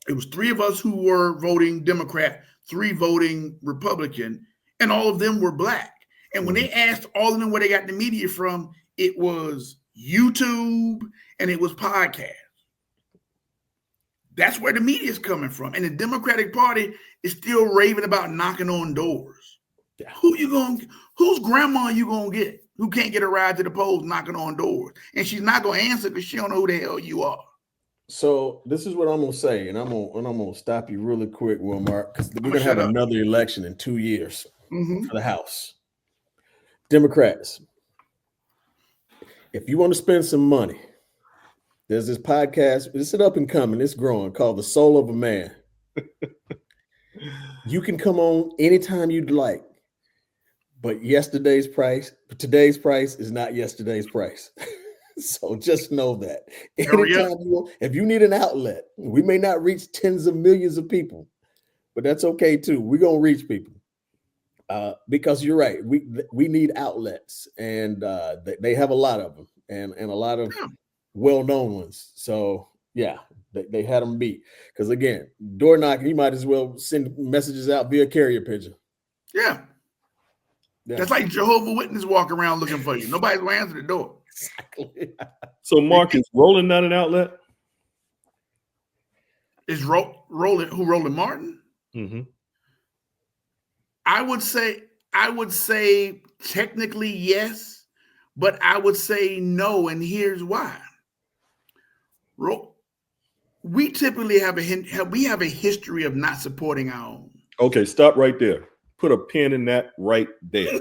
It was 3 of us who were voting Democrat, 3 voting Republican, and all of them were Black. And when they asked all of them where they got the media from, it was YouTube and it was podcasts. That's where the media is coming from. And the Democratic Party is still raving about knocking on doors. Yeah. Whose grandma you gonna get who can't get a ride to the polls knocking on doors? And she's not gonna answer because she don't know who the hell you are. So this is what I'm gonna say, and I'm gonna stop you really quick, Wilmark, because we're gonna have another election in 2 years for the House. Democrats, if you want to spend some money, there's this podcast, it's an up and coming, it's growing, called The Soul of a Man. You can come on anytime you'd like, but today's price is not yesterday's price. So just know that. If you need an outlet, we may not reach tens of millions of people, but that's okay too. We're gonna reach people because you're right. We need outlets, and they have a lot of them, and a lot of well-known ones. So yeah, they had them beat. Because again, door knocking, you might as well send messages out via carrier pigeon. Yeah. That's like Jehovah's Witness walk around looking for you. Nobody's going to answer the door. Exactly. So Mark, is Roland not an outlet? Is Roland Martin? Mm-hmm. I would say technically yes, but I would say no, and here's why. We typically have a history of not supporting our own. Okay, stop right there. Put a pin in that right there.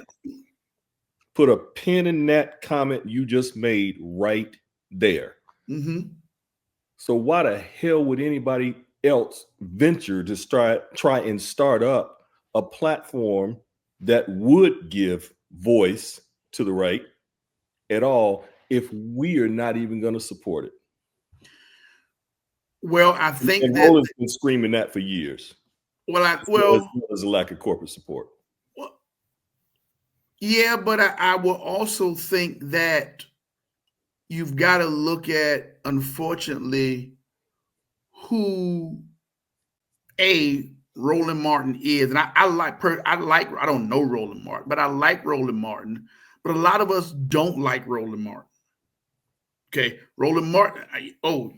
Put a pin in that comment you just made right there. Mm-hmm. So why the hell would anybody else venture to try and start up a platform that would give voice to the right at all if we are not even going to support it? Well, I think Roland's been screaming that for years. Well, as a lack of corporate support. Well, yeah, but I will also think that you've got to look at, unfortunately, who Roland Martin is, and I don't know Roland Martin, but I like Roland Martin. But a lot of us don't like Roland Martin. Okay, Roland Martin.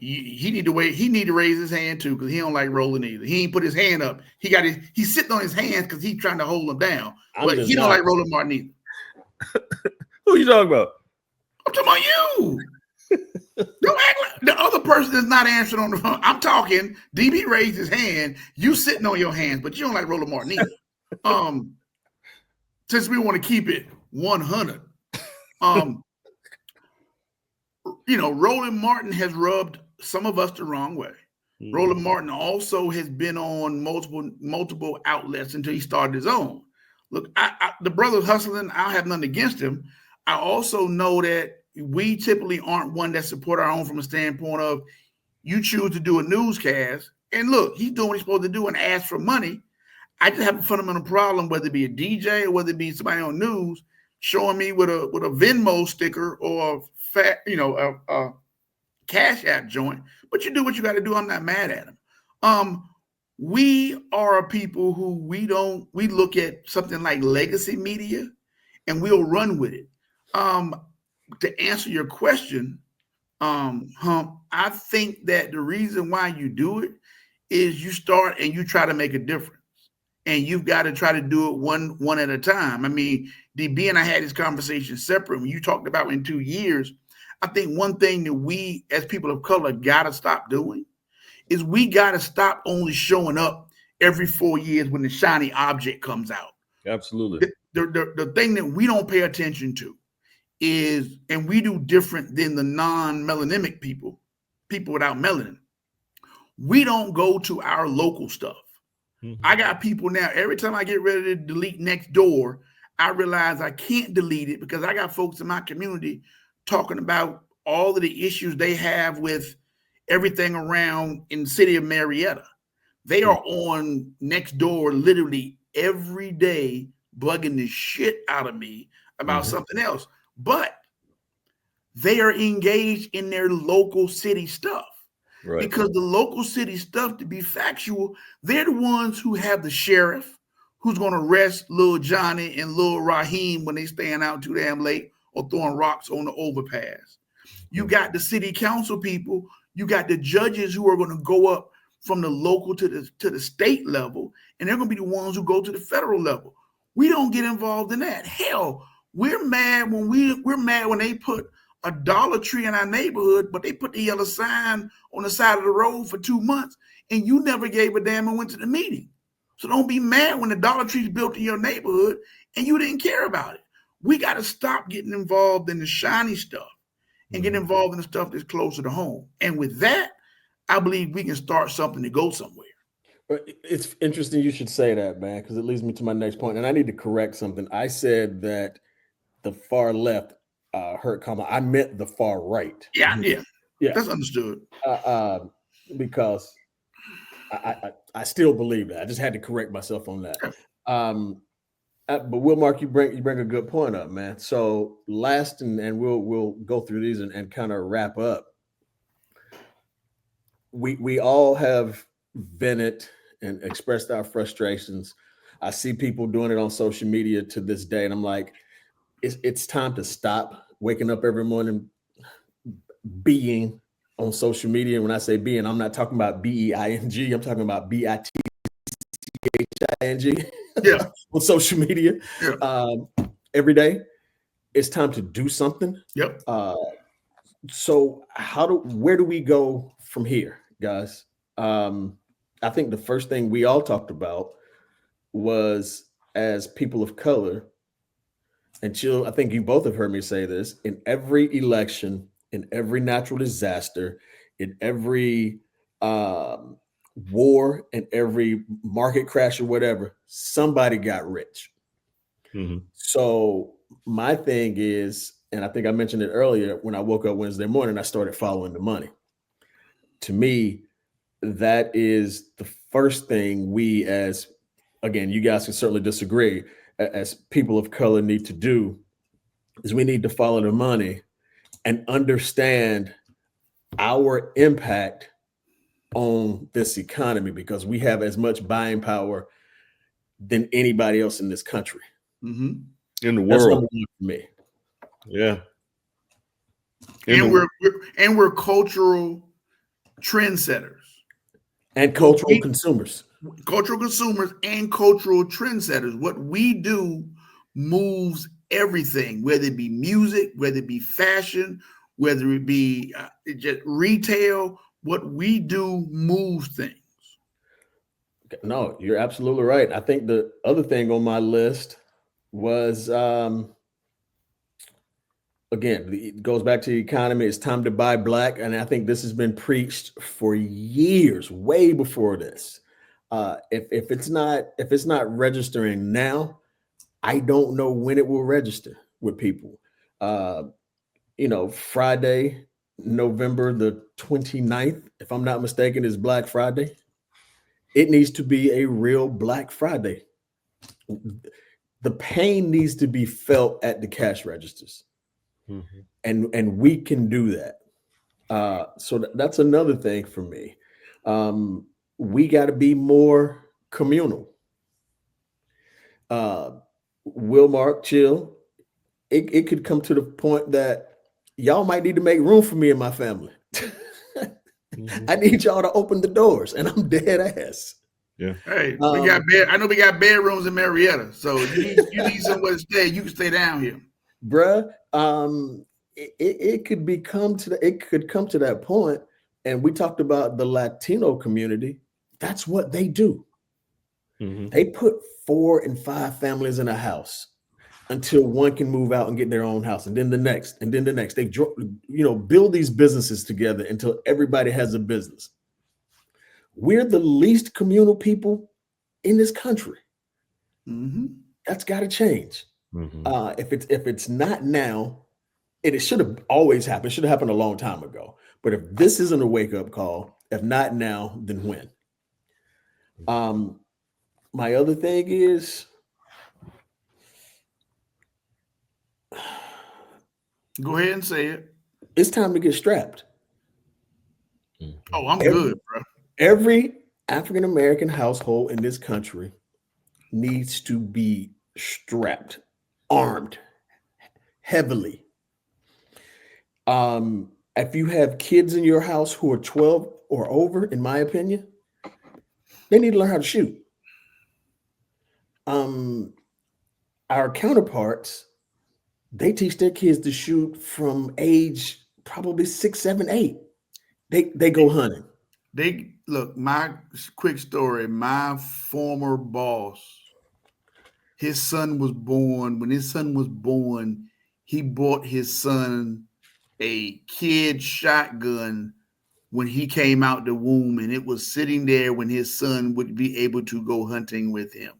He need to wait. He need to raise his hand too because he don't like Roland either. He ain't put his hand up. He's sitting on his hands because he's trying to hold him down. But he don't like Roland Martin either. Who are you talking about? I'm talking about you. Don't act like the other person is not answering on the phone. I'm talking. DB raised his hand. You sitting on your hands, but you don't like Roland Martin either. Since we want to keep it 100. Roland Martin has rubbed some of us the wrong way. Mm-hmm. Roland Martin also has been on multiple outlets until he started his own. Look, the brother's hustling. I have nothing against him. I also know that we typically aren't one that support our own from a standpoint of you choose to do a newscast. And look, he's doing what he's supposed to do and ask for money. I just have a fundamental problem, whether it be a DJ or whether it be somebody on news. showing me with a Venmo sticker or a Cash App joint, but you do what you got to do. I'm not mad at them. We are a people who we look at something like legacy media and we'll run with it. To answer your question, Hump, I think that the reason why you do it is you start and you try to make a difference. And you've got to try to do it one at a time. I mean, DB and I had this conversation separate. When you talked about in 2 years, I think one thing that we as people of color got to stop doing is we got to stop only showing up every 4 years when the shiny object comes out. Absolutely. The thing that we don't pay attention to is, and we do different than the non-melanemic people without melanin, we don't go to our local stuff. Mm-hmm. I got people now, every time I get ready to delete Nextdoor, I realize I can't delete it because I got folks in my community talking about all of the issues they have with everything around in the city of Marietta. They are on Nextdoor literally every day, bugging the shit out of me about something else. But they are engaged in their local city stuff. Right. Because the local city stuff, to be factual, they're the ones who have the sheriff who's going to arrest Lil Johnny and Lil Raheem when they staying out too damn late or throwing rocks on the overpass. You got the city council people. You got the judges who are going to go up from the local to the state level, and they're going to be the ones who go to the federal level. We don't get involved in that. Hell, we're mad when they put a Dollar Tree in our neighborhood, but they put the yellow sign on the side of the road for 2 months, and you never gave a damn and went to the meeting. So don't be mad when the Dollar Tree is built in your neighborhood and you didn't care about it. We got to stop getting involved in the shiny stuff and get involved in the stuff that's closer to home. And with that, I believe we can start something to go somewhere. It's interesting you should say that, man, because it leads me to my next point. And I need to correct something. I said that the far left hurt comma. I meant the far right. Yeah. That's understood. Because I still believe that. I just had to correct myself on that. But Wilmark, you bring a good point up, man. So last, and we'll go through these and kind of wrap up. We all have vented and expressed our frustrations. I see people doing it on social media to this day, and I'm like, it's time to stop waking up every morning being on social media. When I say being, I'm not talking about BEING. I'm talking about BITCHING. Yeah. On social media. Yeah. Every day. It's time to do something. Yep. So where do we go from here, guys? I think the first thing we all talked about was, as people of color, and Chill, I think you both have heard me say this, in every election, in every natural disaster, in every war, in every market crash or whatever, somebody got rich. Mm-hmm. So my thing is, and I think I mentioned it earlier, when I woke up Wednesday morning, I started following the money. To me, that is the first thing we, as, again, you guys can certainly disagree, as people of color need to do, is we need to follow the money and understand our impact on this economy, because we have as much buying power than anybody else in this country. Mm-hmm. In the world. That's number one for me. Yeah. And we're cultural trendsetters. And cultural consumers. Cultural consumers and cultural trendsetters. What we do moves everything, whether it be music, whether it be fashion, whether it be just retail. What we do moves things. No, you're absolutely right. I think the other thing on my list was, again, it goes back to the economy. It's time to buy black. And I think this has been preached for years, way before this. If it's not registering now, I don't know when it will register with people. Friday, November the 29th, if I'm not mistaken, is Black Friday. It needs to be a real Black Friday. the pain needs to be felt at the cash registers. Mhm. And we can do that. So that's another thing for me. We got to be more communal. Wilmark, chill. It could come to the point that y'all might need to make room for me and my family. I need y'all to open the doors, and I'm dead ass. Yeah. Hey, we got I know we got bedrooms in Marietta, so you need somewhere to stay. You can stay down here, bruh. It could come to that point, and we talked about the Latino community. That's what they do. Mm-hmm. They put 4 and 5 families in a house until one can move out and get their own house, and then the next, and then the next. They build these businesses together until everybody has a business. We're the least communal people in this country. Mm-hmm. That's got to change. Mm-hmm. If it's not now, it should have always happened. It should have happened a long time ago. But if this isn't a wake-up call, if not now, then when? My other thing is, go ahead and say it. It's time to get strapped. Oh, I'm good, bro. Every African-American household in this country needs to be strapped, armed heavily. If you have kids in your house who are 12 or over, in my opinion, they need to learn how to shoot. Our counterparts, they teach their kids to shoot from age probably 6, 7, 8. They go hunting. They look, my quick story, my former boss, his son was born. When his son was born, he bought his son a kid shotgun when he came out the womb, and it was sitting there when his son would be able to go hunting with him.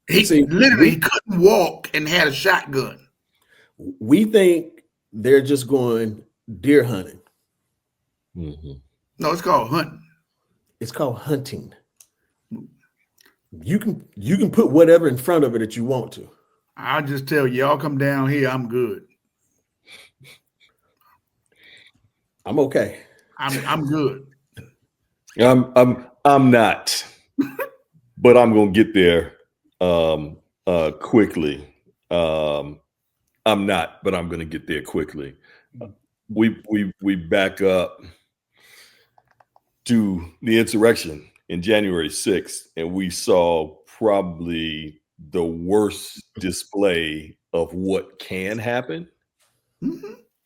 He couldn't walk and had a shotgun. We think they're just going deer hunting. Mm-hmm. No, it's called hunting. It's called hunting. You can put whatever in front of it that you want to. I'll just tell you, y'all come down here, I'm good. I'm okay. I'm good. I'm not, but I'm gonna get there quickly. I'm not, but I'm gonna get there quickly. We back up to the insurrection in January 6th, and we saw probably the worst display of what can happen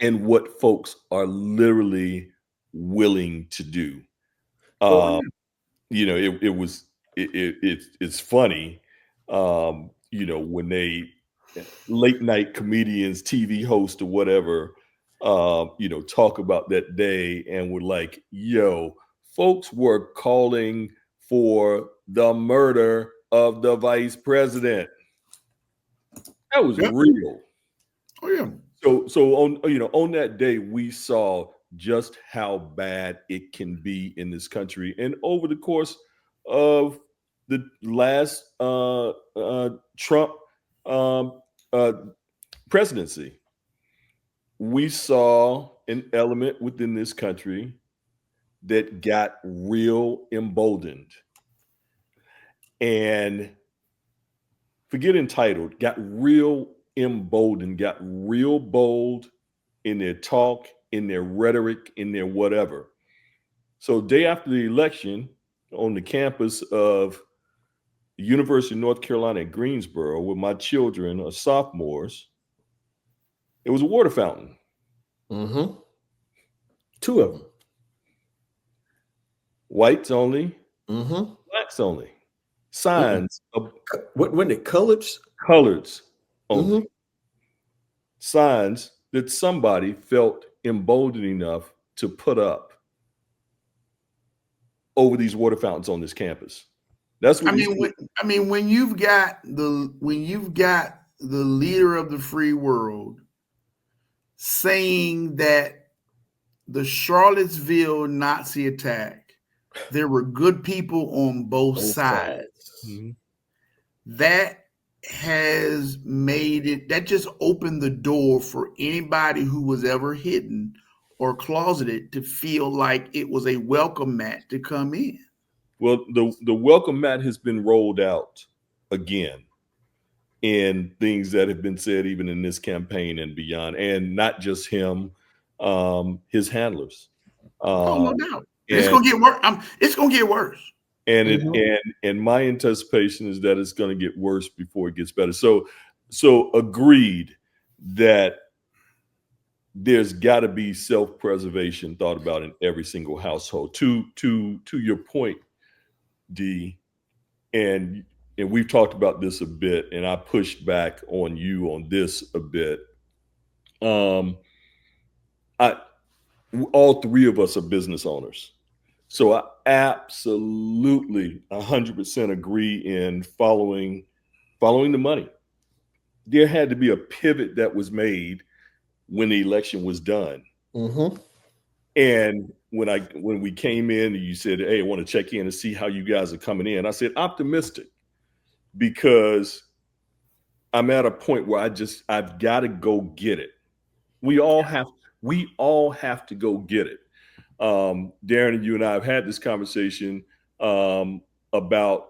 and what folks are literally willing to do. It's funny, when they late night comedians, TV hosts or whatever, talk about that day and were like, yo, folks were calling for the murder of the vice president. That was real. Oh yeah. So on that day, we saw just how bad it can be in this country. And over the course of the last Trump presidency, we saw an element within this country that got real emboldened. And forget entitled, got real emboldened, got real bold in their talk, in their rhetoric, in their whatever. So day after the election, on the campus of the University of North Carolina at Greensboro, where my children are sophomores, it was a water fountain. Mm-hmm. 2 of them. Whites only, Mm-hmm. blacks only. Signs of when it colors only. Mm-hmm. Signs that somebody felt emboldened enough to put up over these water fountains on this campus. That's what when you've got the leader of the free world saying that the Charlottesville Nazi attack, there were good people on both sides. Mhm. that has made it, that just opened the door for anybody who was ever hidden or closeted to feel like it was a welcome mat to come in. Well, the welcome mat has been rolled out again in things that have been said even in this campaign and beyond, and not just him, his handlers. Oh, no Um, doubt. It's and gonna get worse. It's gonna get worse. and it Mhm. and my anticipation is that it's going to get worse before it gets better. So agreed that there's got to be self-preservation thought about in every single household. To your point, D, and we've talked about this a bit, and I pushed back on you on this a bit. I all three of us are business owners, so I absolutely 100% agree in following the money. There had to be a pivot that was made when the election was done. Mhm. And when we came in and you said, "Hey, I want to check in and see how you guys are coming in," I said optimistic, because I'm at a point where I've got to go get it. We all have to go get it. Darren and you and I have had this conversation about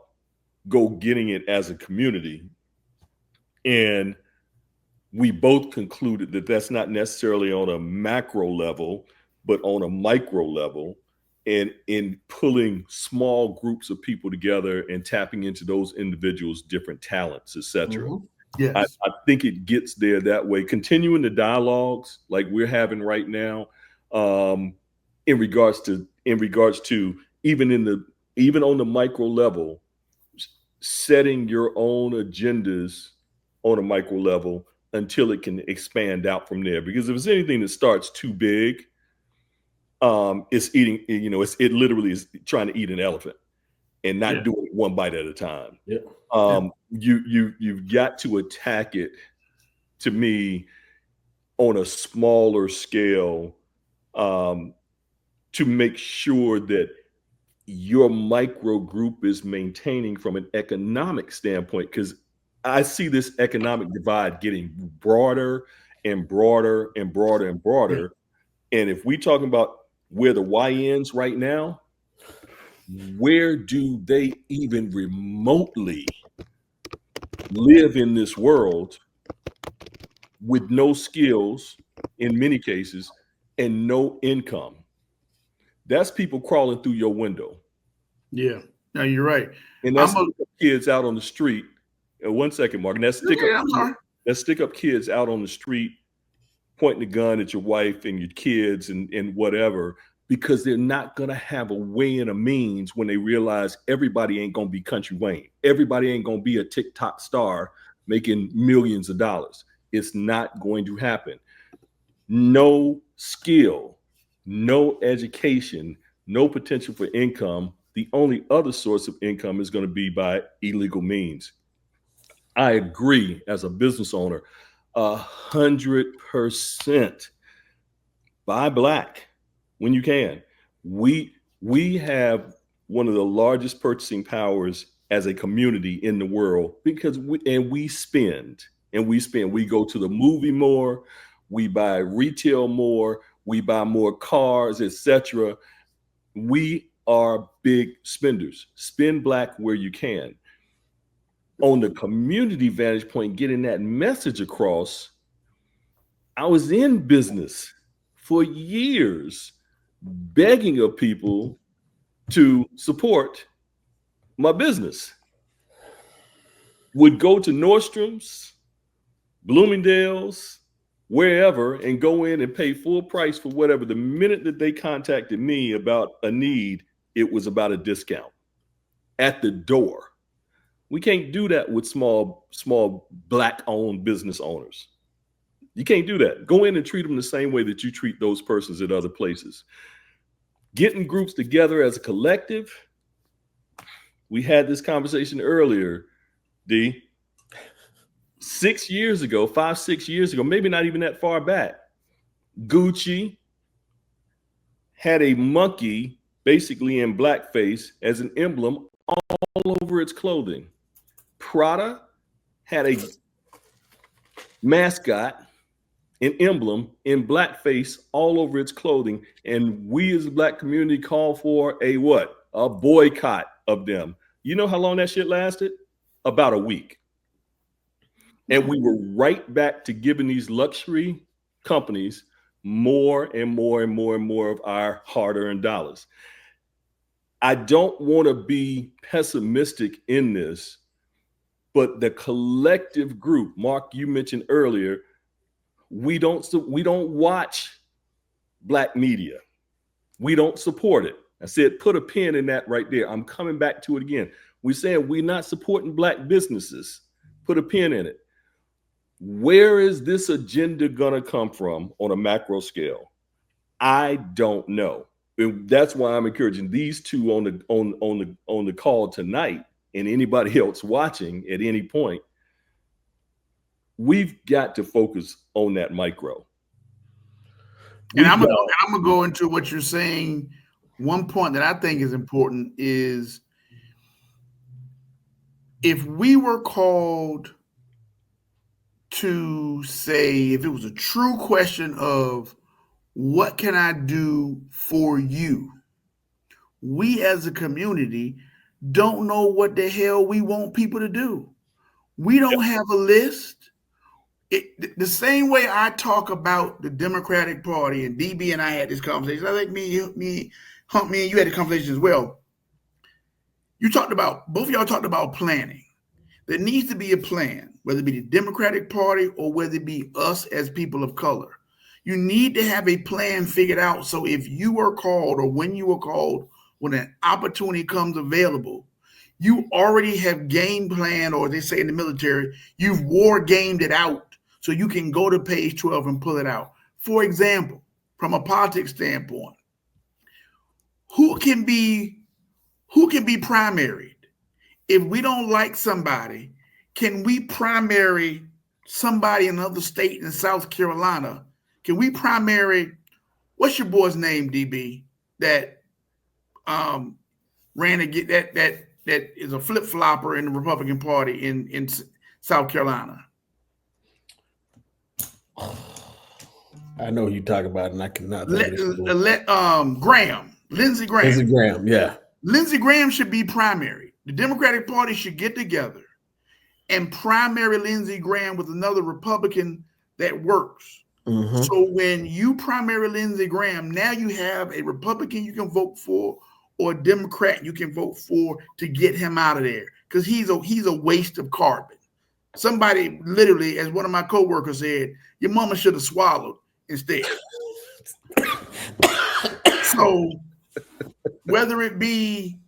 go getting it as a community, and we both concluded that that's not necessarily on a macro level, but on a micro level, and in pulling small groups of people together and tapping into those individuals' different talents, etc. Mhm. Yes. I think it gets there that way. Continuing the dialogues like we're having right now, in regards to even on the micro level, setting your own agendas on a micro level until it can expand out from there. Because if it's anything that starts too big, it's eating. It literally is trying to eat an elephant and not Yeah. doing it one bite at a time. Yeah. You've got to attack it, to me, on a smaller scale, to make sure that your micro group is maintaining from an economic standpoint, because I see this economic divide getting broader and broader and broader and Yeah. broader. And if we talking about where the Y ends right now, where do they even remotely live in this world with no skills in many cases and no income? That's people crawling through your window. Yeah. No, you're right. And that's kids out on the street. 1 second, Mark. And that's stick up kids out on the street pointing a gun at your wife and your kids and whatever, because they're not going to have a way and a means when they realize everybody ain't going to be Country Wayne. Everybody ain't going to be a TikTok star making millions of dollars. It's not going to happen. No skill, no education, no potential for income. The only other source of income is going to be by illegal means. I agree, as a business owner, 100%. Buy black when you can. We have one of the largest purchasing powers as a community in the world, because we spend. We go to the movie more, we buy retail more, we buy more cars, etc. We are big spenders. Spend black where you can. On the community vantage point, getting that message across, I was in business for years, begging of people to support my business. Would go to Nordstrom's, Bloomingdale's, wherever, and go in and pay full price for whatever. The minute that they contacted me about a need, it was about a discount at the door. We can't do that with small black-owned business owners. You can't do that. Go in and treat them the same way that you treat those persons at other places. Getting groups together as a collective. We had this conversation earlier, D. 6 years ago, 5-6 years ago, maybe not even that far back, Gucci had a monkey basically in blackface as an emblem all over its clothing. Prada had a mascot, an emblem in blackface all over its clothing. And we as a Black community called for a what? A boycott of them. You know how long that shit lasted? About a week. And we were right back to giving these luxury companies more and more and more and more of our hard-earned dollars. I don't want to be pessimistic in this, but the collective group, Mark, you mentioned earlier, we don't watch Black media. We don't support it. I said, put a pin in that right there. I'm coming back to it again. We're saying we're not supporting Black businesses. Put a pin in it. Where is this agenda going to come from on a macro scale? I don't know. And that's why I'm encouraging these two on the call tonight, and anybody else watching at any point. We've got to focus on that micro. And I'm gonna go into what you're saying. One point that I think is important is if we were called to say, if it was a true question of what can I do for you, we as a community don't know what the hell we want people to do. We don't have a list. The same way I talk about the Democratic Party, and DB and I had this conversation. I think Hump, me and you had a conversation as well. Both of y'all talked about planning. There needs to be a plan, whether it be the Democratic Party or whether it be us as people of color. You need to have a plan figured out. So if you are called, or when you are called, when an opportunity comes available, you already have game plan, or they say in the military, you've war gamed it out so you can go to page 12 and pull it out. For example, from a politics standpoint, who can be primaried? If we don't like somebody, can we primary somebody in another state in South Carolina? Can we primary, what's your boy's name, DB, that ran to get that is a flip-flopper in the Republican Party in South Carolina? I know who you talk about, and I cannot. Graham, Lindsey Graham. Lindsey Graham, yeah. Lindsey Graham should be primary. The Democratic Party should get together and primary Lindsey Graham with another Republican that works. Mm-hmm. So when you primary Lindsey Graham, now you have a Republican you can vote for, or a Democrat you can vote for to get him out of there, because he's a waste of carbon. Somebody literally, as one of my coworkers said, your mama should have swallowed instead. So whether it be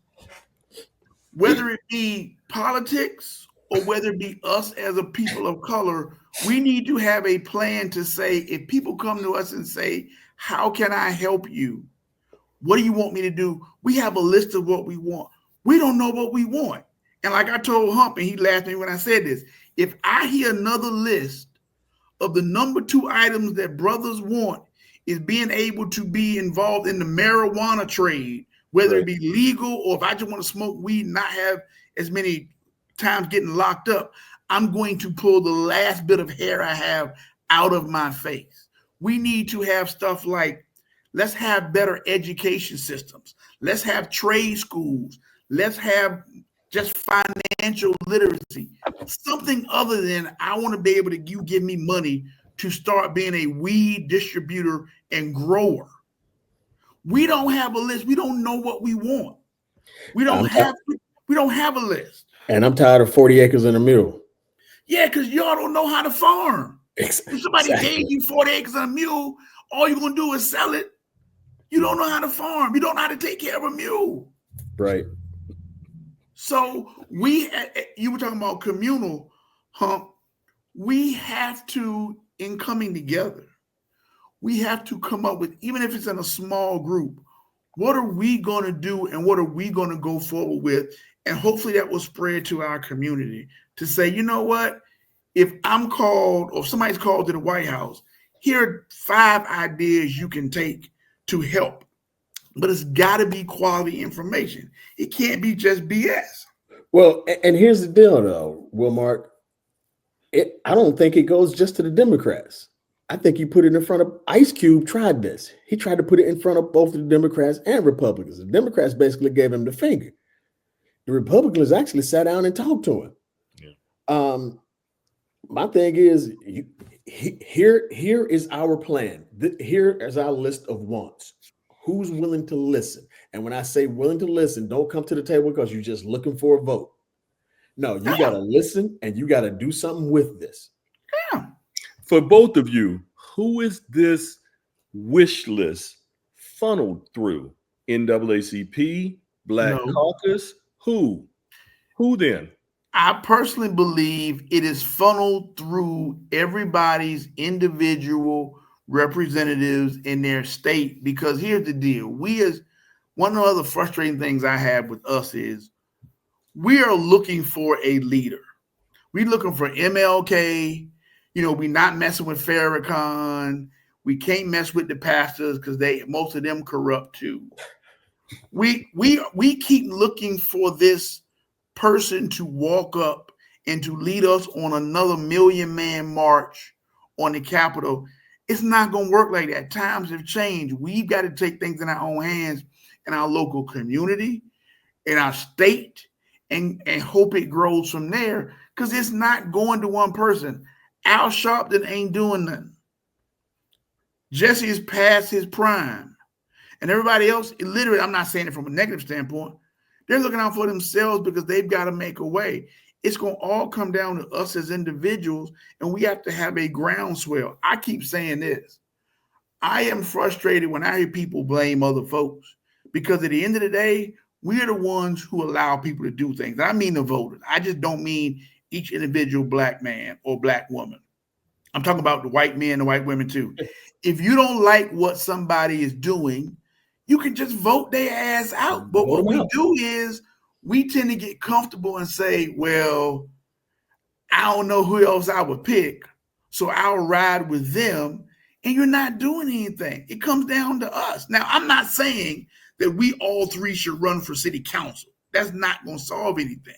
politics or whether it be us as a people of color, we need to have a plan to say, if people come to us and say, how can I help you? What do you want me to do? We have a list of what we want. We don't know what we want. And like I told Hump, and he laughed at me when I said this, if I hear another list of the number 2 items that brothers want is being able to be involved in the marijuana trade, whether it be legal or if I just want to smoke weed and not have as many times getting locked up, I'm going to pull the last bit of hair I have out of my face. We need to have stuff like, let's have better education systems. Let's have trade schools. Let's have just financial literacy. Something other than I want to be able to, you give me money to start being a weed distributor and grower. We don't have a list. We don't know what we want. We don't have a list. And I'm tired of 40 acres and a mule. Yeah, because y'all don't know how to farm. Exactly. If somebody gave you 40 acres and a mule, all you're going to do is sell it. You don't know how to farm. You don't know how to take care of a mule. Right. So you were talking about communal, Hump. We have to, in coming together, we have to come up with, even if it's in a small group, what are we going to do and what are we going to go forward with? And hopefully that will spread to our community to say, you know what, if I'm called or somebody's called to the White House, here are 5 ideas you can take to help. but it's got to be quality information. It can't be just BS. Well, and here's the deal, though, Wilmark. I don't think it goes just to the Democrats. I think you put it in front of Ice Cube. Tried this. He tried to put it in front of both the Democrats and Republicans. The Democrats basically gave him the finger. The Republicans actually sat down and talked to him. Yeah. My thing is, here is our plan. Here is our list of wants. Who's willing to listen? And when I say willing to listen, don't come to the table because you're just looking for a vote. No, you got to listen and you got to do something with this. Yeah. For both of you, who is this wish list funneled through? NAACP, Black Caucus? Who then? I personally believe it is funneled through everybody's individual representatives in their state, because here's the deal. One of the other frustrating things I have with us is we are looking for a leader. We're looking for MLK. We're not messing with Farrakhan. We can't mess with the pastors because most of them corrupt too. We keep looking for this person to walk up and to lead us on another 1 million man march on the Capitol. It's not going to work like that. Times have changed. We've got to take things in our own hands in our local community, in our state, and hope it grows from there, because it's not going to one person. Al Sharpton ain't doing nothing. Jesse is past his prime. And everybody else, literally, I'm not saying it from a negative standpoint, they're looking out for themselves because they've got to make a way. It's going to all come down to us as individuals, and we have to have a groundswell. I keep saying this. I am frustrated when I hear people blame other folks, because at the end of the day, we're the ones who allow people to do things. I mean the voters. I just don't mean each individual Black man or Black woman. I'm talking about the white men, the white women too. If you don't like what somebody is doing, you can just vote their ass out. But what we do is we tend to get comfortable and say, well, I don't know who else I would pick, so I'll ride with them. And you're not doing anything. It comes down to us. Now, I'm not saying that we all three should run for city council. That's not going to solve anything.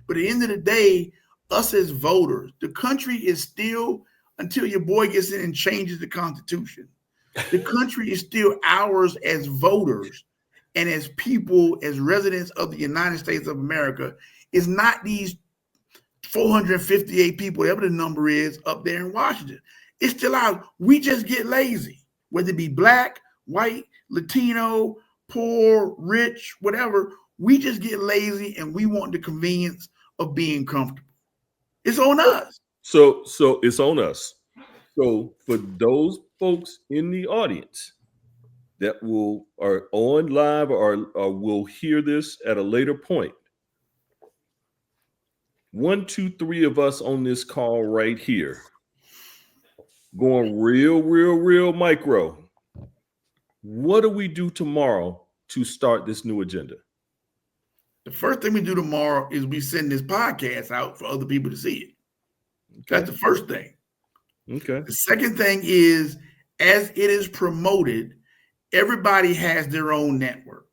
But at the end of the day, us as voters, the country is still, until your boy gets in and changes the Constitution, the country is still ours as voters and as people, as residents of the United States of America. Is not these 458 people, whatever the number is, up there in Washington. It's still ours. We just get lazy, whether it be Black, white, Latino, poor, rich, whatever. We just get lazy and we want the convenience of being comfortable. It's on us. So it's on us. So for those folks in the audience that are on live or will hear this at a later point, 1, 2, 3 of us on this call right here, going real micro. What do we do tomorrow to start this new agenda? The first thing we do tomorrow is we send this podcast out for other people to see it. Okay. That's the first thing. Okay. The second thing is, as it is promoted, everybody has their own network.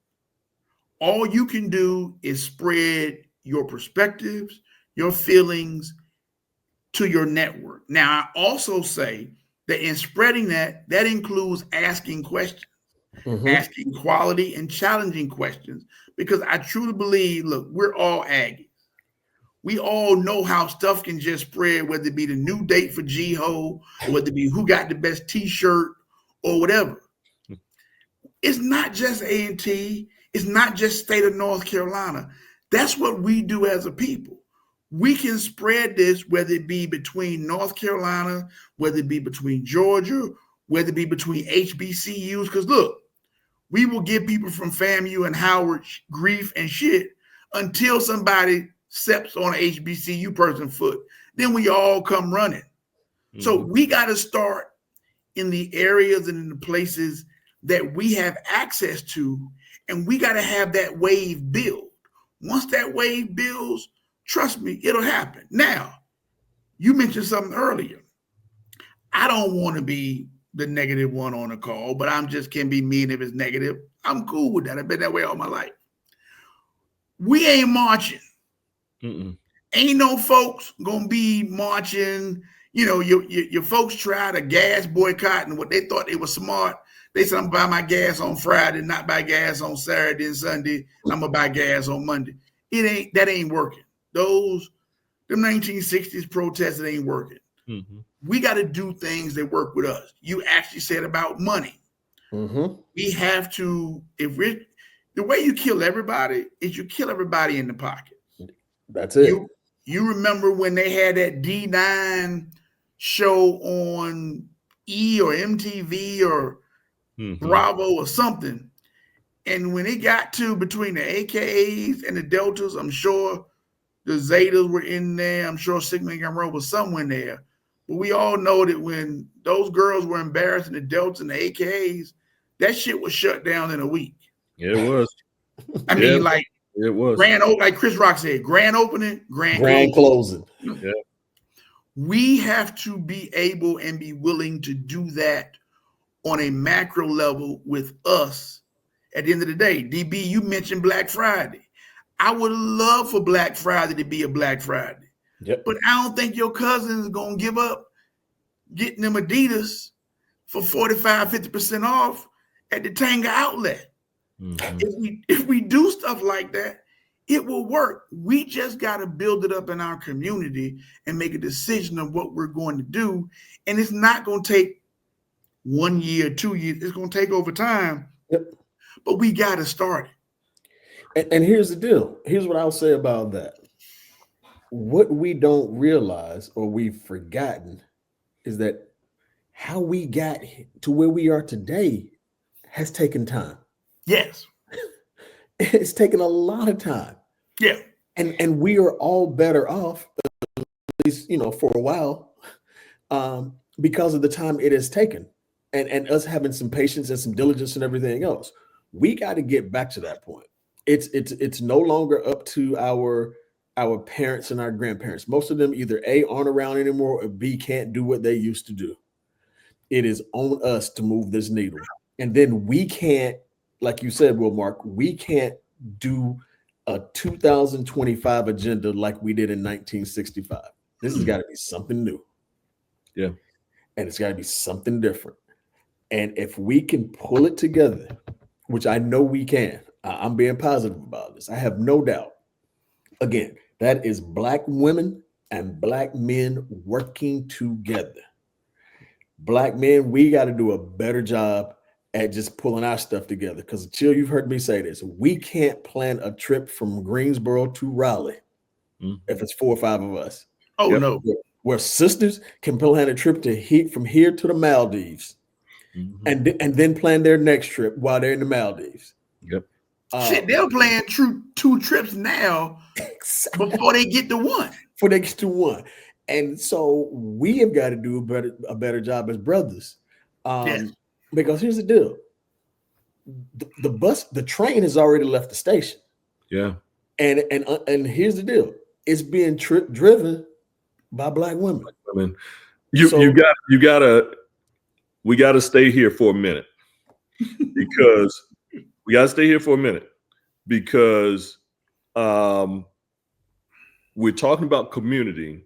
All you can do is spread your perspectives, your feelings to your network. Now, I also say that in spreading that includes asking questions, asking quality and challenging questions, because I truly believe, look, we're all Aggies. We all know how stuff can just spread, whether it be the new date for G-Ho, or whether it be who got the best T-shirt or whatever. It's not just A&T. It's not just state of North Carolina. That's what we do as a people. We can spread this, whether it be between North Carolina, whether it be between Georgia, whether it be between HBCUs. Because look, we will give people from FAMU and Howard grief and shit until somebody steps on an HBCU person's foot. Then we all come running. Mm-hmm. So we got to start in the areas and in the places that we have access to, and we got to have that wave build. Once that wave builds, trust me, it'll happen. Now, you mentioned something earlier. I don't want to be the negative one on a call, but I'm just can be mean if it's negative. I'm cool with that. I've been that way all my life. We ain't marching. Ain't no folks gonna be marching. You know, your folks tried a gas boycott, and what they thought they were smart. They said, I'm gonna buy my gas on Friday, not buy gas on Saturday and Sunday. I'm gonna buy gas on Monday. That ain't working. The 1960s protests, it ain't working. We got to do things that work with us. You actually said about money. We have to, the way you kill everybody is you kill everybody in the pocket. That's it. You remember when they had that D9 show on E or MTV or Bravo or something. And when it got to between the AKAs and the Deltas, I'm sure the Zetas were in there. I'm sure Sigma and Gamma was somewhere in there. But we all know that when those girls were embarrassing the Deltas and the AKAs, that shit was shut down in a week. Yeah, it was. I mean, like it was like Chris Rock said, grand opening, grand closing. Yeah. We have to be able and be willing to do that on a macro level with us. At the end of the day, DB, you mentioned Black Friday. I would love for Black Friday to be a Black Friday. Yep. But I don't think your cousin is going to give up getting them Adidas for 45, 50% off at the Tanga outlet. If we do stuff like that, it will work. We just got to build it up in our community and make a decision of what we're going to do. And it's not going to take 1 year, 2 years. It's going to take over time. Yep. But we got to start it. And here's the deal. Here's what I'll say about that. What we don't realize or we've forgotten is that how we got to where we are today has taken time. Yes. It's taken a lot of time. Yeah. And we are all better off, at least, for a while, because of the time it has taken and us having some patience and some diligence and everything else. We got to get back to that point. It's no longer up to our parents and our grandparents. Most of them either A, aren't around anymore, or B, can't do what they used to do. It is on us to move this needle. And then we can't, like you said, Wilmark, we can't do a 2025 agenda like we did in 1965. This has got to be something new. Yeah. And it's got to be something different. And if we can pull it together, which I know we can, I'm being positive about this. I have no doubt. Again, that is Black women and Black men working together. Black men, we got to do a better job at just pulling our stuff together. Because, Chill, you've heard me say this. We can't plan a trip from Greensboro to Raleigh if it's 4 or 5 of us. Oh, no. Where sisters can plan a trip from here to the Maldives and then plan their next trip while they're in the Maldives. Yep. Shit, they're planning 2 trips now before they get to one. And so we have got to do a better job as brothers. Yes. Because here's the deal. The train has already left the station. Yeah. And here's the deal. It's being driven by Black women. I mean, we gotta stay here for a minute because we're talking about community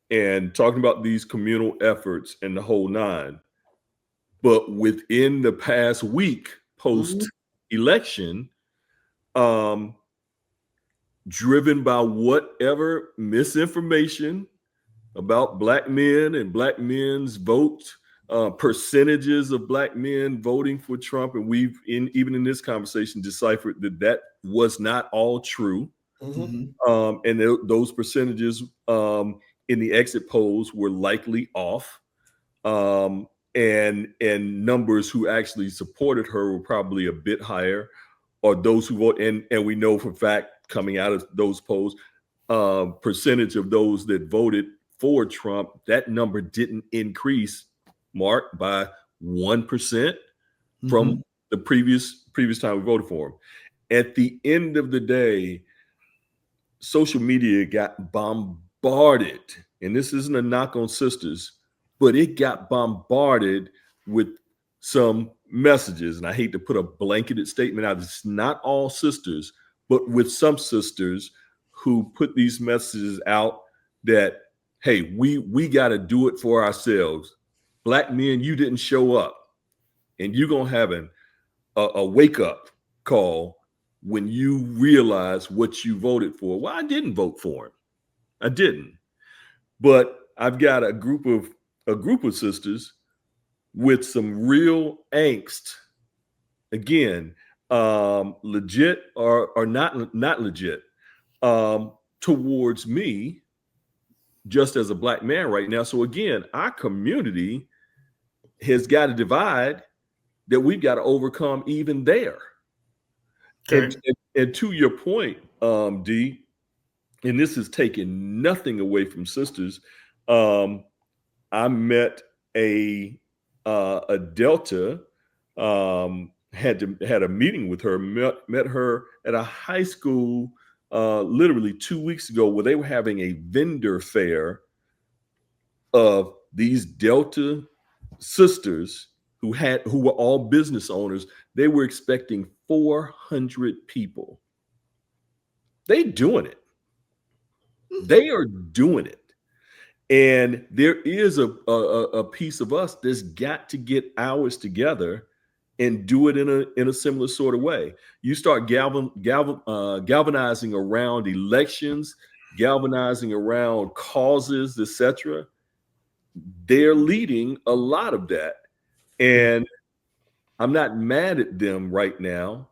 and talking about these communal efforts and the whole nine. But within the past week, post-election, driven by whatever misinformation about Black men and Black men's vote, percentages of Black men voting for Trump, and we've even in this conversation deciphered that was not all true. And those percentages in the exit polls were likely off. And numbers who actually supported her were probably a bit higher, or those who vote. And we know for a fact coming out of those polls, percentage of those that voted for Trump, that number didn't increase, Mark, by 1% from the previous time we voted for him. At the end of the day, social media got bombarded, and this isn't a knock on sisters, but it got bombarded with some messages, and I hate to put a blanketed statement out, it's not all sisters, but with some sisters who put these messages out that, hey, we got to do it for ourselves. Black men, you didn't show up, and you're going to have a wake-up call when you realize what you voted for. Well, I didn't vote for him. I didn't. But I've got a group of sisters with some real angst. Again, legit or not legit, towards me, just as a Black man right now. So again, our community has got a divide that we've got to overcome even there. Okay. And to your point, D, and this is taking nothing away from sisters. I met a Delta, had a meeting with her, met her at a high school literally 2 weeks ago, where they were having a vendor fair of these Delta sisters who were all business owners. They were expecting 400 people. They doing it. They are doing it. And there is a piece of us that's got to get ours together and do it in a similar sort of way. You start galvanizing around elections, galvanizing around causes, etc. They're leading a lot of that. And I'm not mad at them right now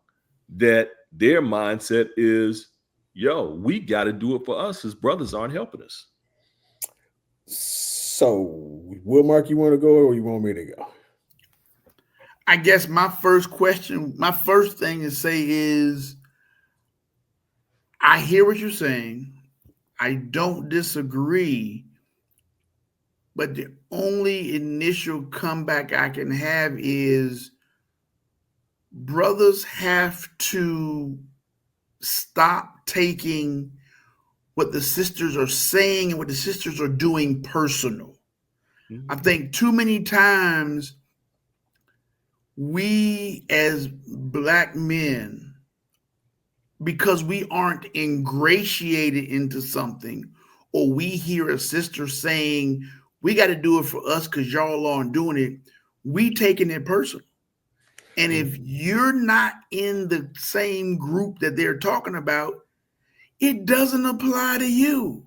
that their mindset is, yo, we got to do it for us. His brothers aren't helping us. So, Wilmark, you want to go or you want me to go? I guess my first thing to say is, I hear what you're saying. I don't disagree. But the only initial comeback I can have is brothers have to stop taking what the sisters are saying and what the sisters are doing personal. Mm-hmm. I think too many times we as Black men, because we aren't ingratiated into something, or we hear a sister saying, we got to do it for us because y'all aren't doing it, we taking it personal. And if you're not in the same group that they're talking about, it doesn't apply to you.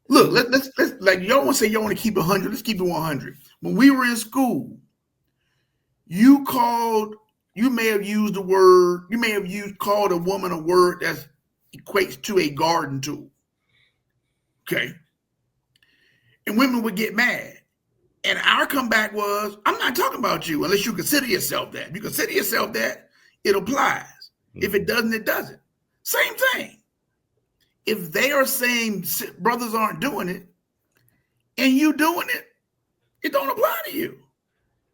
Look, let's like, y'all want to say y'all want to keep 100. Let's keep it 100. When we were in school, you may have called a woman a word that equates to a garden tool. Okay. And women would get mad. And our comeback was, I'm not talking about you unless you consider yourself that. If you consider yourself that, it applies. If it doesn't, it doesn't. Same thing. If they are saying brothers aren't doing it and you doing it, it don't apply to you.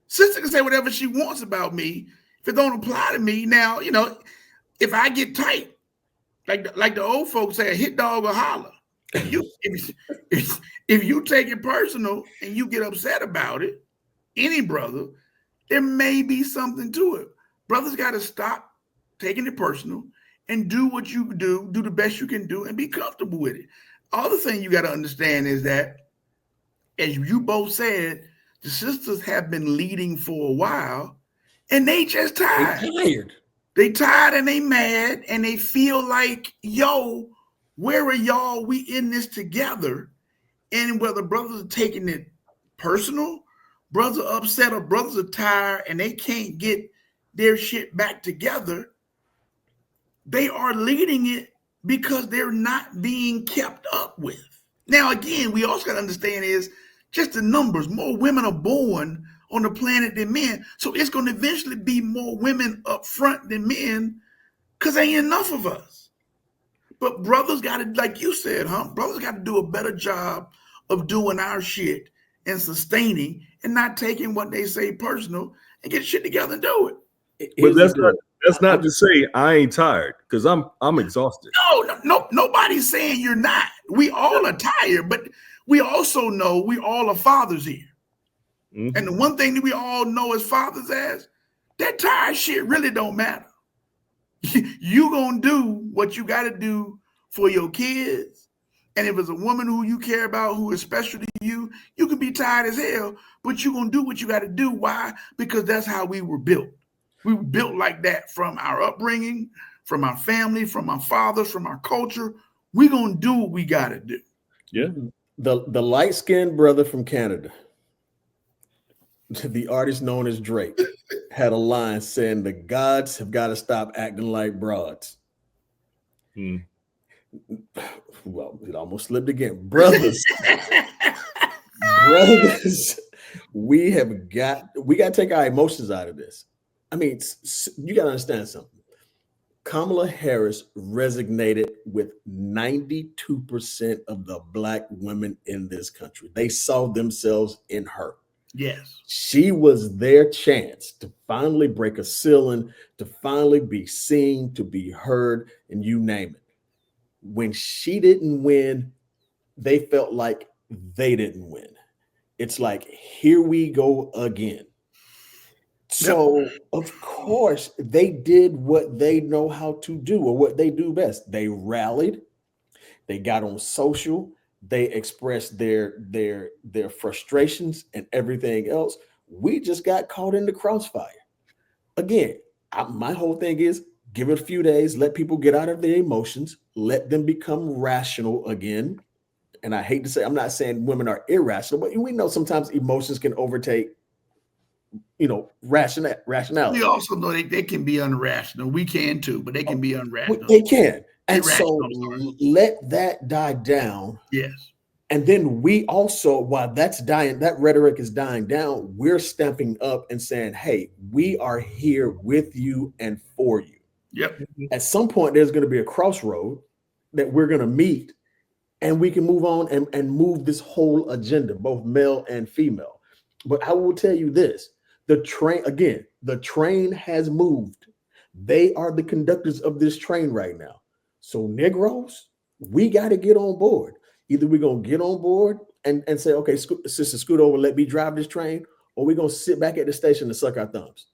Sister can say whatever she wants about me. If it don't apply to me, now, if I get tight, like the old folks say, a hit dog or holler. If you take it personal and you get upset about it, any brother, there may be something to it. Brothers got to stop taking it personal and do what you do the best you can do, and be comfortable with it. Other thing you got to understand is that, as you both said, the sisters have been leading for a while, and they just tired. They tired and they mad, and they feel like, yo, where are y'all? We in this together. And whether brothers are taking it personal, brothers are upset, or brothers are tired and they can't get their shit back together, they are leading it because they're not being kept up with. Now, again, we also got to understand is just the numbers. More women are born on the planet than men. So it's going to eventually be more women up front than men because there ain't enough of us. But brothers got to, like you said, brothers got to do a better job of doing our shit and sustaining and not taking what they say personal and get shit together and do it. But that's not to say I ain't tired, because I'm exhausted. No, nobody's saying you're not. We all are tired, but we also know we all are fathers here. Mm-hmm. And the one thing that we all know as fathers that tired shit really don't matter. You gonna do what you got to do for your kids. And if it's a woman who you care about, who is special to you, you can be tired as hell, but you're going to do what you got to do. Why? Because that's how we were built. We were built like that from our upbringing, from our family, from our fathers, from our culture. We're going to do what we got to do. Yeah. The light-skinned brother from Canada, the artist known as Drake, had a line saying the gods have got to stop acting like broads. Well, it almost slipped again. Brothers, we got to take our emotions out of this. I mean, you got to understand something. Kamala Harris resonated with 92% of the Black women in this country. They saw themselves in her. Yes. She was their chance to finally break a ceiling, to finally be seen, to be heard, and you name it. When she didn't win, they felt like they didn't win. It's like, here we go again. So, of course, they did what they know how to do, or what they do best. They rallied, they got on social, they expressed their frustrations and everything else. We just got caught in the crossfire. Again, my whole thing is, give it a few days, let people get out of their emotions, let them become rational again. And I hate to say, I'm not saying women are irrational, but we know sometimes emotions can overtake, rationality. We also know they can be irrational. We can too, but they can be irrational. They can. And irrational, so let that die down. Yes. And then we also, while that's dying, that rhetoric is dying down, we're stepping up and saying, hey, we are here with you and for you. Yep. At some point, there's going to be a crossroad that we're going to meet, and we can move on and move this whole agenda, both male and female. But I will tell you this, the train has moved. They are the conductors of this train right now. So Negroes, we got to get on board. Either we're going to get on board and say, okay, sister, scoot over, let me drive this train, or we're going to sit back at the station and suck our thumbs.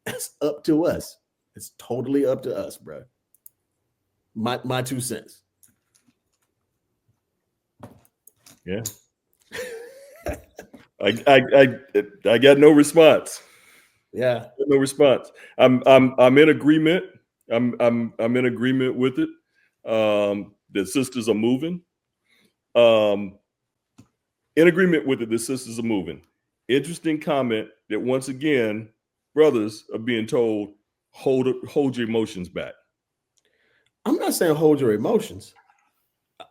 It's up to us. It's totally up to us, bro. My 2 cents. Yeah. I got no response. Yeah. No response. I'm in agreement. I'm in agreement with it. The sisters are moving. In agreement with it, the sisters are moving. Interesting comment that once again, brothers are being told, hold your emotions back. I'm not saying hold your emotions.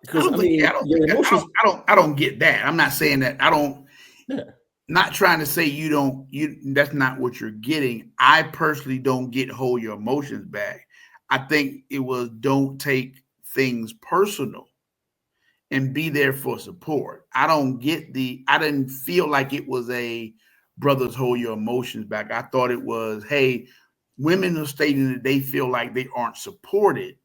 Because I don't get that. I'm not saying that. Not trying to say that's not what you're getting. I personally don't get hold your emotions back. I think it was don't take things personal and be there for support. I didn't feel like it was a brothers hold your emotions back. I thought it was, hey, women are stating that they feel like they aren't supported.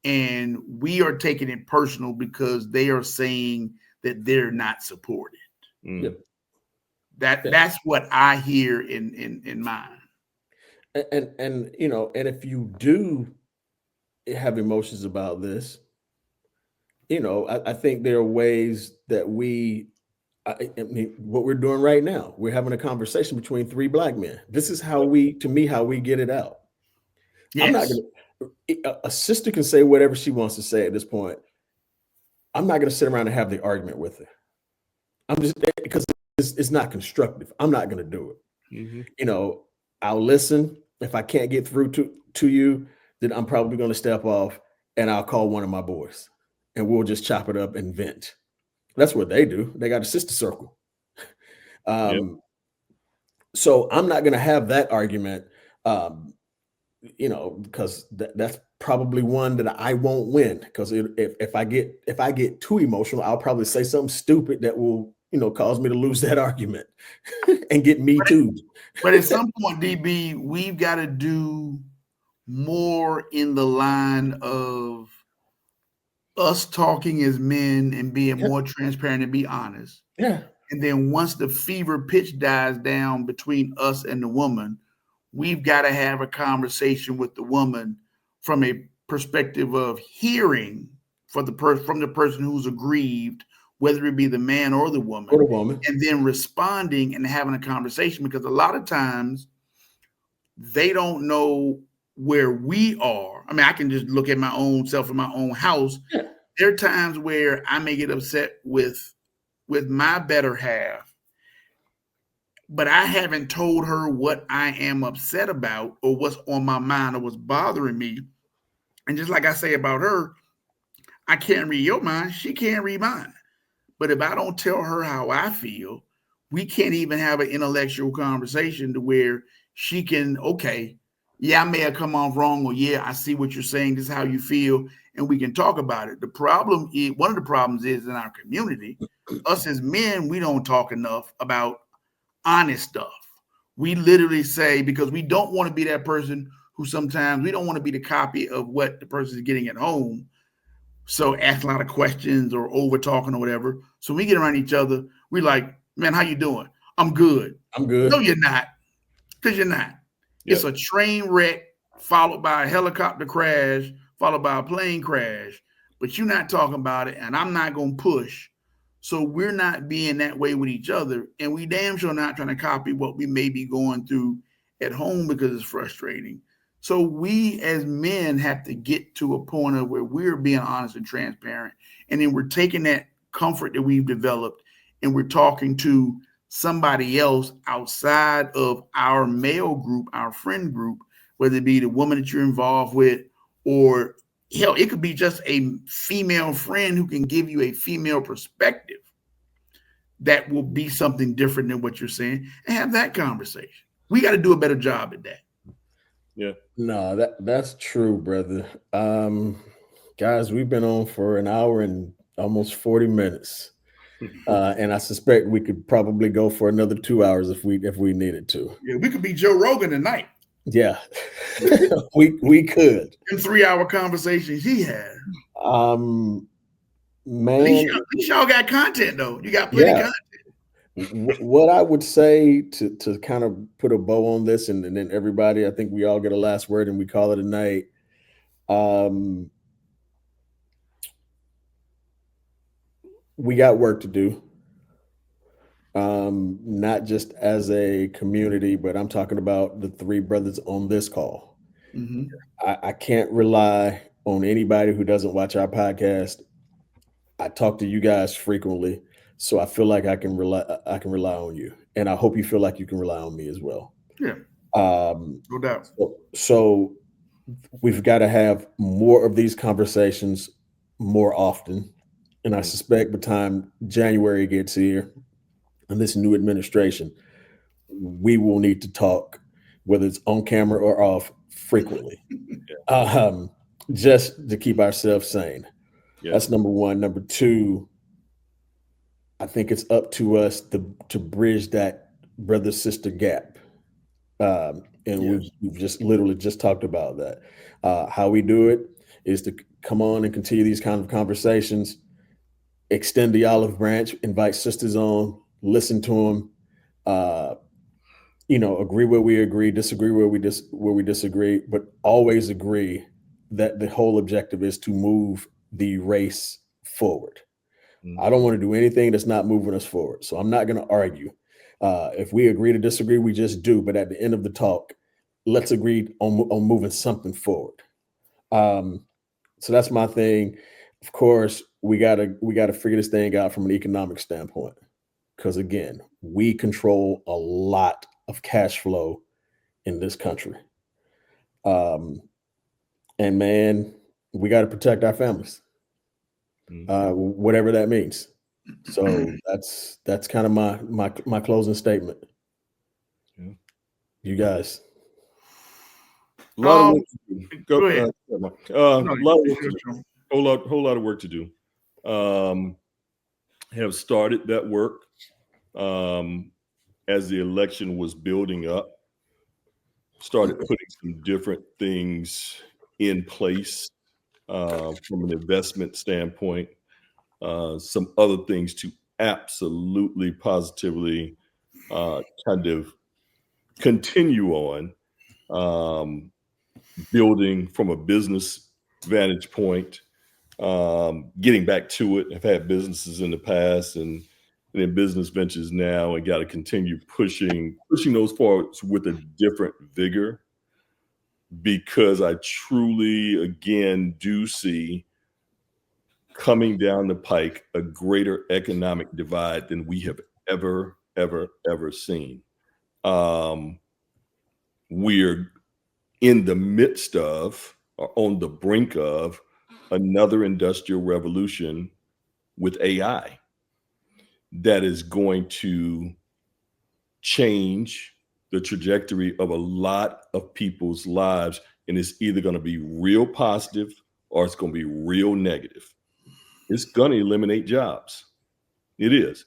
And we are taking it personal because they are saying that they're not supported. Yep. That's what I hear in mine. And and if you do have emotions about this, I think there are ways that I mean, what we're doing right now, we're having a conversation between 3 Black men. This is how we get it out. Yes. I'm not gonna. A sister can say whatever she wants to say at this point. I'm not going to sit around and have the argument with her. I'm just, because it's not constructive. I'm not going to do it. Mm-hmm. I'll listen. If I can't get through to you, then I'm probably going to step off and I'll call one of my boys and we'll just chop it up and vent. That's what they do. They got a sister circle. So I'm not going to have that argument. Because that's probably one that I won't win. Because if I get too emotional, I'll probably say something stupid that will, cause me to lose that argument and get me too. But at some point, DB, we've got to do more in the line of us talking as men and being more transparent and be honest. Yeah. And then once the fever pitch dies down between us and the woman, we've got to have a conversation with the woman from a perspective of hearing from the person who's aggrieved, whether it be the man or the woman, and then responding and having a conversation, because a lot of times they don't know where we are. I mean, I can just look at my own self in my own house. Yeah. There are times where I may get upset with my better half, but I haven't told her what I am upset about or what's on my mind or what's bothering me. And just like I say about her, I can't read your mind. She can't read mine. But if I don't tell her how I feel, we can't even have an intellectual conversation to where she can, okay, yeah, I may have come off wrong, or yeah, I see what you're saying. This is how you feel. And we can talk about it. The problem is, one of the problems is in our community, us as men, we don't talk enough about honest stuff. We literally say, because we don't want to be that person who sometimes we don't want to be the copy of what the person is getting at home. So ask a lot of questions or over talking or whatever. So we get around each other. We like, man, how you doing? I'm good. I'm good. No, you're not. Because you're not. Yep. It's a train wreck followed by a helicopter crash, followed by a plane crash. But you're not talking about it, and I'm not going to push. So we're not being that way with each other. And we damn sure not trying to copy what we may be going through at home because it's frustrating. So we as men have to get to a point of where we're being honest and transparent. And then we're taking that comfort that we've developed and we're talking to somebody else outside of our male group, our friend group, whether it be the woman that you're involved with, or hell, it could be just a female friend who can give you a female perspective that will be something different than what you're saying, and have that conversation. We got to do a better job at that. Yeah. No, that's true, brother. Guys, we've been on for an hour and almost 40 minutes. And I suspect we could probably go for another 2 hours if we needed to. Yeah, we could be Joe Rogan tonight. Yeah. we could. In 3-hour conversations he had. Man. At least y'all got content though. You got plenty of content. What I would say to kind of put a bow on this, and then everybody, I think we all get a last word and we call it a night. We got work to do. Not just as a community, but I'm talking about the three brothers on this call. Mm-hmm. I can't rely on anybody who doesn't watch our podcast. I talk to you guys frequently. So I feel like I can rely on you, and I hope you feel like you can rely on me as well. Yeah, no doubt. So we've got to have more of these conversations more often, and I suspect by the time January gets here and this new administration, we will need to talk, whether it's on camera or off, frequently, just to keep ourselves sane. Yeah. That's number one. Number two, I think it's up to us to bridge that brother-sister gap. We've just literally just talked about that. How we do it is to come on and continue these kind of conversations, extend the olive branch, invite sisters on, listen to them, agree where we agree, disagree where we disagree, but always agree that the whole objective is to move the race forward. I don't want to do anything that's not moving us forward. So I'm not going to argue. If we agree to disagree, we just do. But at the end of the talk, let's agree on moving something forward. So that's my thing. Of course, we gotta figure this thing out from an economic standpoint. Because again, we control a lot of cash flow in this country. And man, we got to protect our families. Whatever that means. So that's kind of my closing statement. Yeah. You guys. Whole lot of work to do. Have started that work as the election was building up. Started putting some different things in place. From an investment standpoint, some other things to absolutely positively kind of continue on. building from a business vantage point, getting back to it. I've had businesses in the past and in business ventures now, and got to continue pushing those forward with a different vigor, because I truly, again, do see coming down the pike a greater economic divide than we have ever seen. We're in the midst of, or on the brink of, another industrial revolution with AI that is going to change the trajectory of a lot of people's lives. And it's either going to be real positive or it's going to be real negative. It's going to eliminate jobs. It is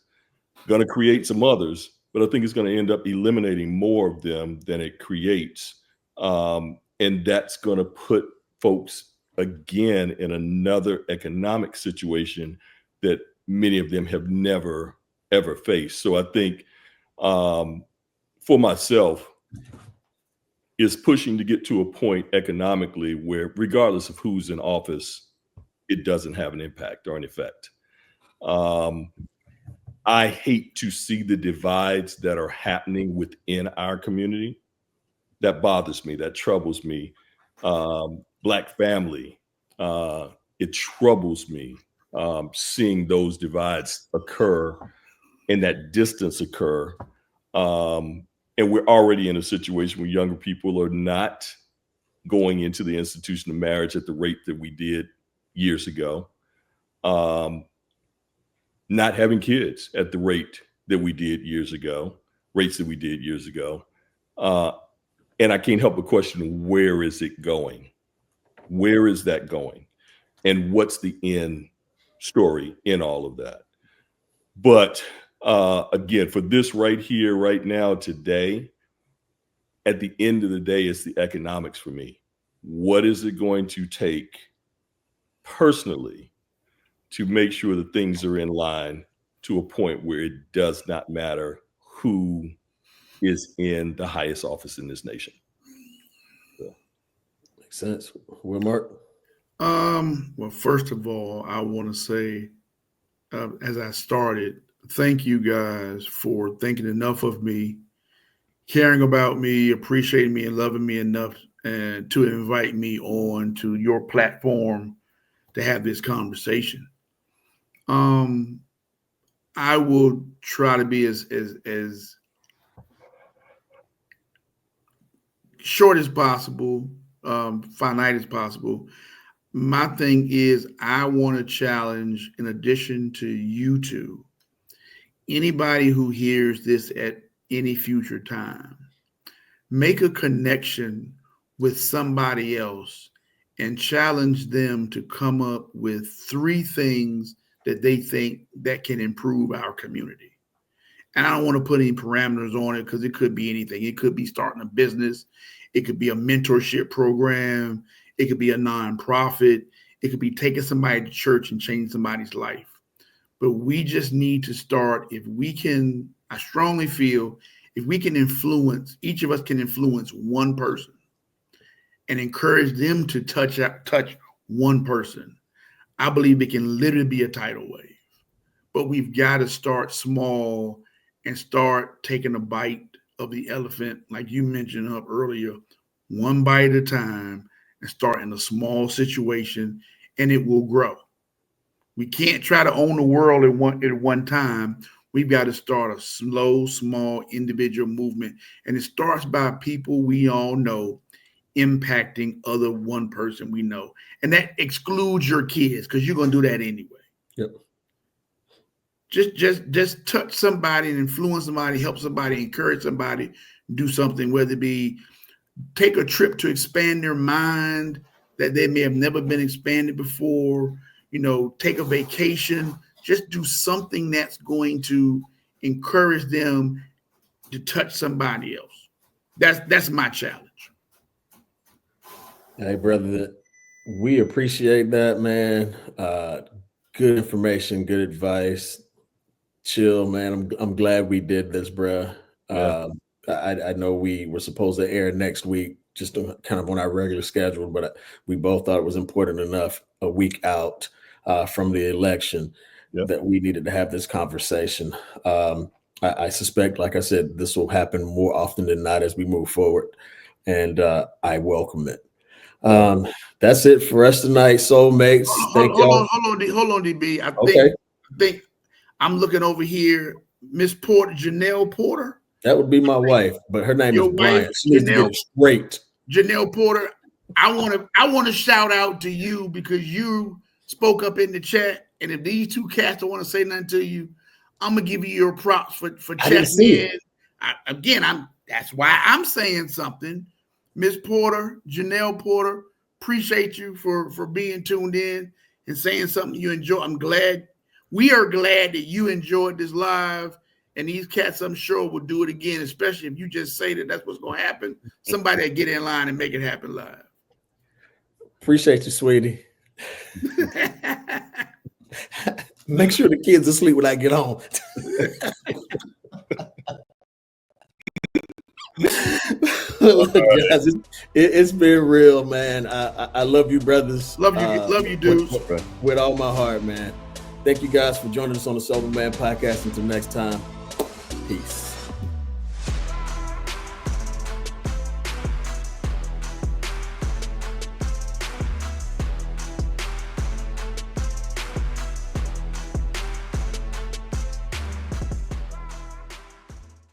going to create some others, but I think it's going to end up eliminating more of them than it creates. And that's going to put folks again in another economic situation that many of them have never, ever faced. So I think for myself, is pushing to get to a point economically where, regardless of who's in office, it doesn't have an impact or an effect. I hate to see the divides that are happening within our community. That bothers me. That troubles me. Black family, it troubles me seeing those divides occur and that distance occur. And we're already in a situation where younger people are not going into the institution of marriage at the rate that we did years ago. Not having kids at the rate that we did years ago, And I can't help but question, where is it going? Where is that going? And what's the end story in all of that? But again, for this right here, right now, today, at the end of the day, it's the economics for me. What is it going to take personally to make sure that things are in line to a point where it does not matter who is in the highest office in this nation? So. Makes sense. Wilmark? Well, first of all, I want to say, as I started, thank you guys for thinking enough of me, caring about me, appreciating me, and loving me enough and to invite me on to your platform to have this conversation. I will try to be as short as possible, finite as possible. My thing is, I want to challenge, in addition to you two, anybody who hears this at any future time, make a connection with somebody else and challenge them to come up with 3 things that they think that can improve our community. And I don't want to put any parameters on it, because it could be anything. It could be starting a business. It could be a mentorship program. It could be a nonprofit. It could be taking somebody to church and changing somebody's life. But we just need to start. If we can, I strongly feel, if we can influence, each of us can influence one person and encourage them to touch one person, I believe it can literally be a tidal wave. But we've got to start small and start taking a bite of the elephant, like you mentioned up earlier, one bite at a time, and start in a small situation, and it will grow. We can't try to own the world at one time. We've got to start a slow, small individual movement. And it starts by people we all know impacting other one person we know. And that excludes your kids, because you're going to do that anyway. Yep. Just touch somebody and influence somebody, help somebody, encourage somebody, do something, whether it be take a trip to expand their mind that they may have never been expanded before, take a vacation, just do something that's going to encourage them to touch somebody else. That's my challenge. Hey, brother, we appreciate that, man. Good information, good advice. Chill, man. I'm glad we did this, bro. Yeah. I know we were supposed to air next week, just kind of on our regular schedule, but we both thought it was important enough a week out from the election that we needed to have this conversation. I suspect, like I said, this will happen more often than not as we move forward, and I welcome it. That's it for us tonight, soulmates. Hold on, DB. I think I'm looking over here. Miss Porter, Janelle Porter. That would be my wife, but her name is Brian. She needs to get it straight. Janelle Porter, I want to shout out to you because you spoke up in the chat, and if these two cats don't want to say nothing to you, I'm gonna give you your props for checking in. That's why I'm saying something. Miss Porter, Janelle Porter, appreciate you for being tuned in and saying something you enjoy. We are glad that you enjoyed this live, and these cats, I'm sure, will do it again, especially if you just say that that's what's going to happen. Somebody will get in line and make it happen live. Appreciate you, sweetie. Make sure the kids are asleep when I get home. Look, guys, it's been real, man. I love you, brothers. Love you, dudes. With all my heart, man. Thank you guys for joining us on the Sober Man Podcast. Until next time, peace.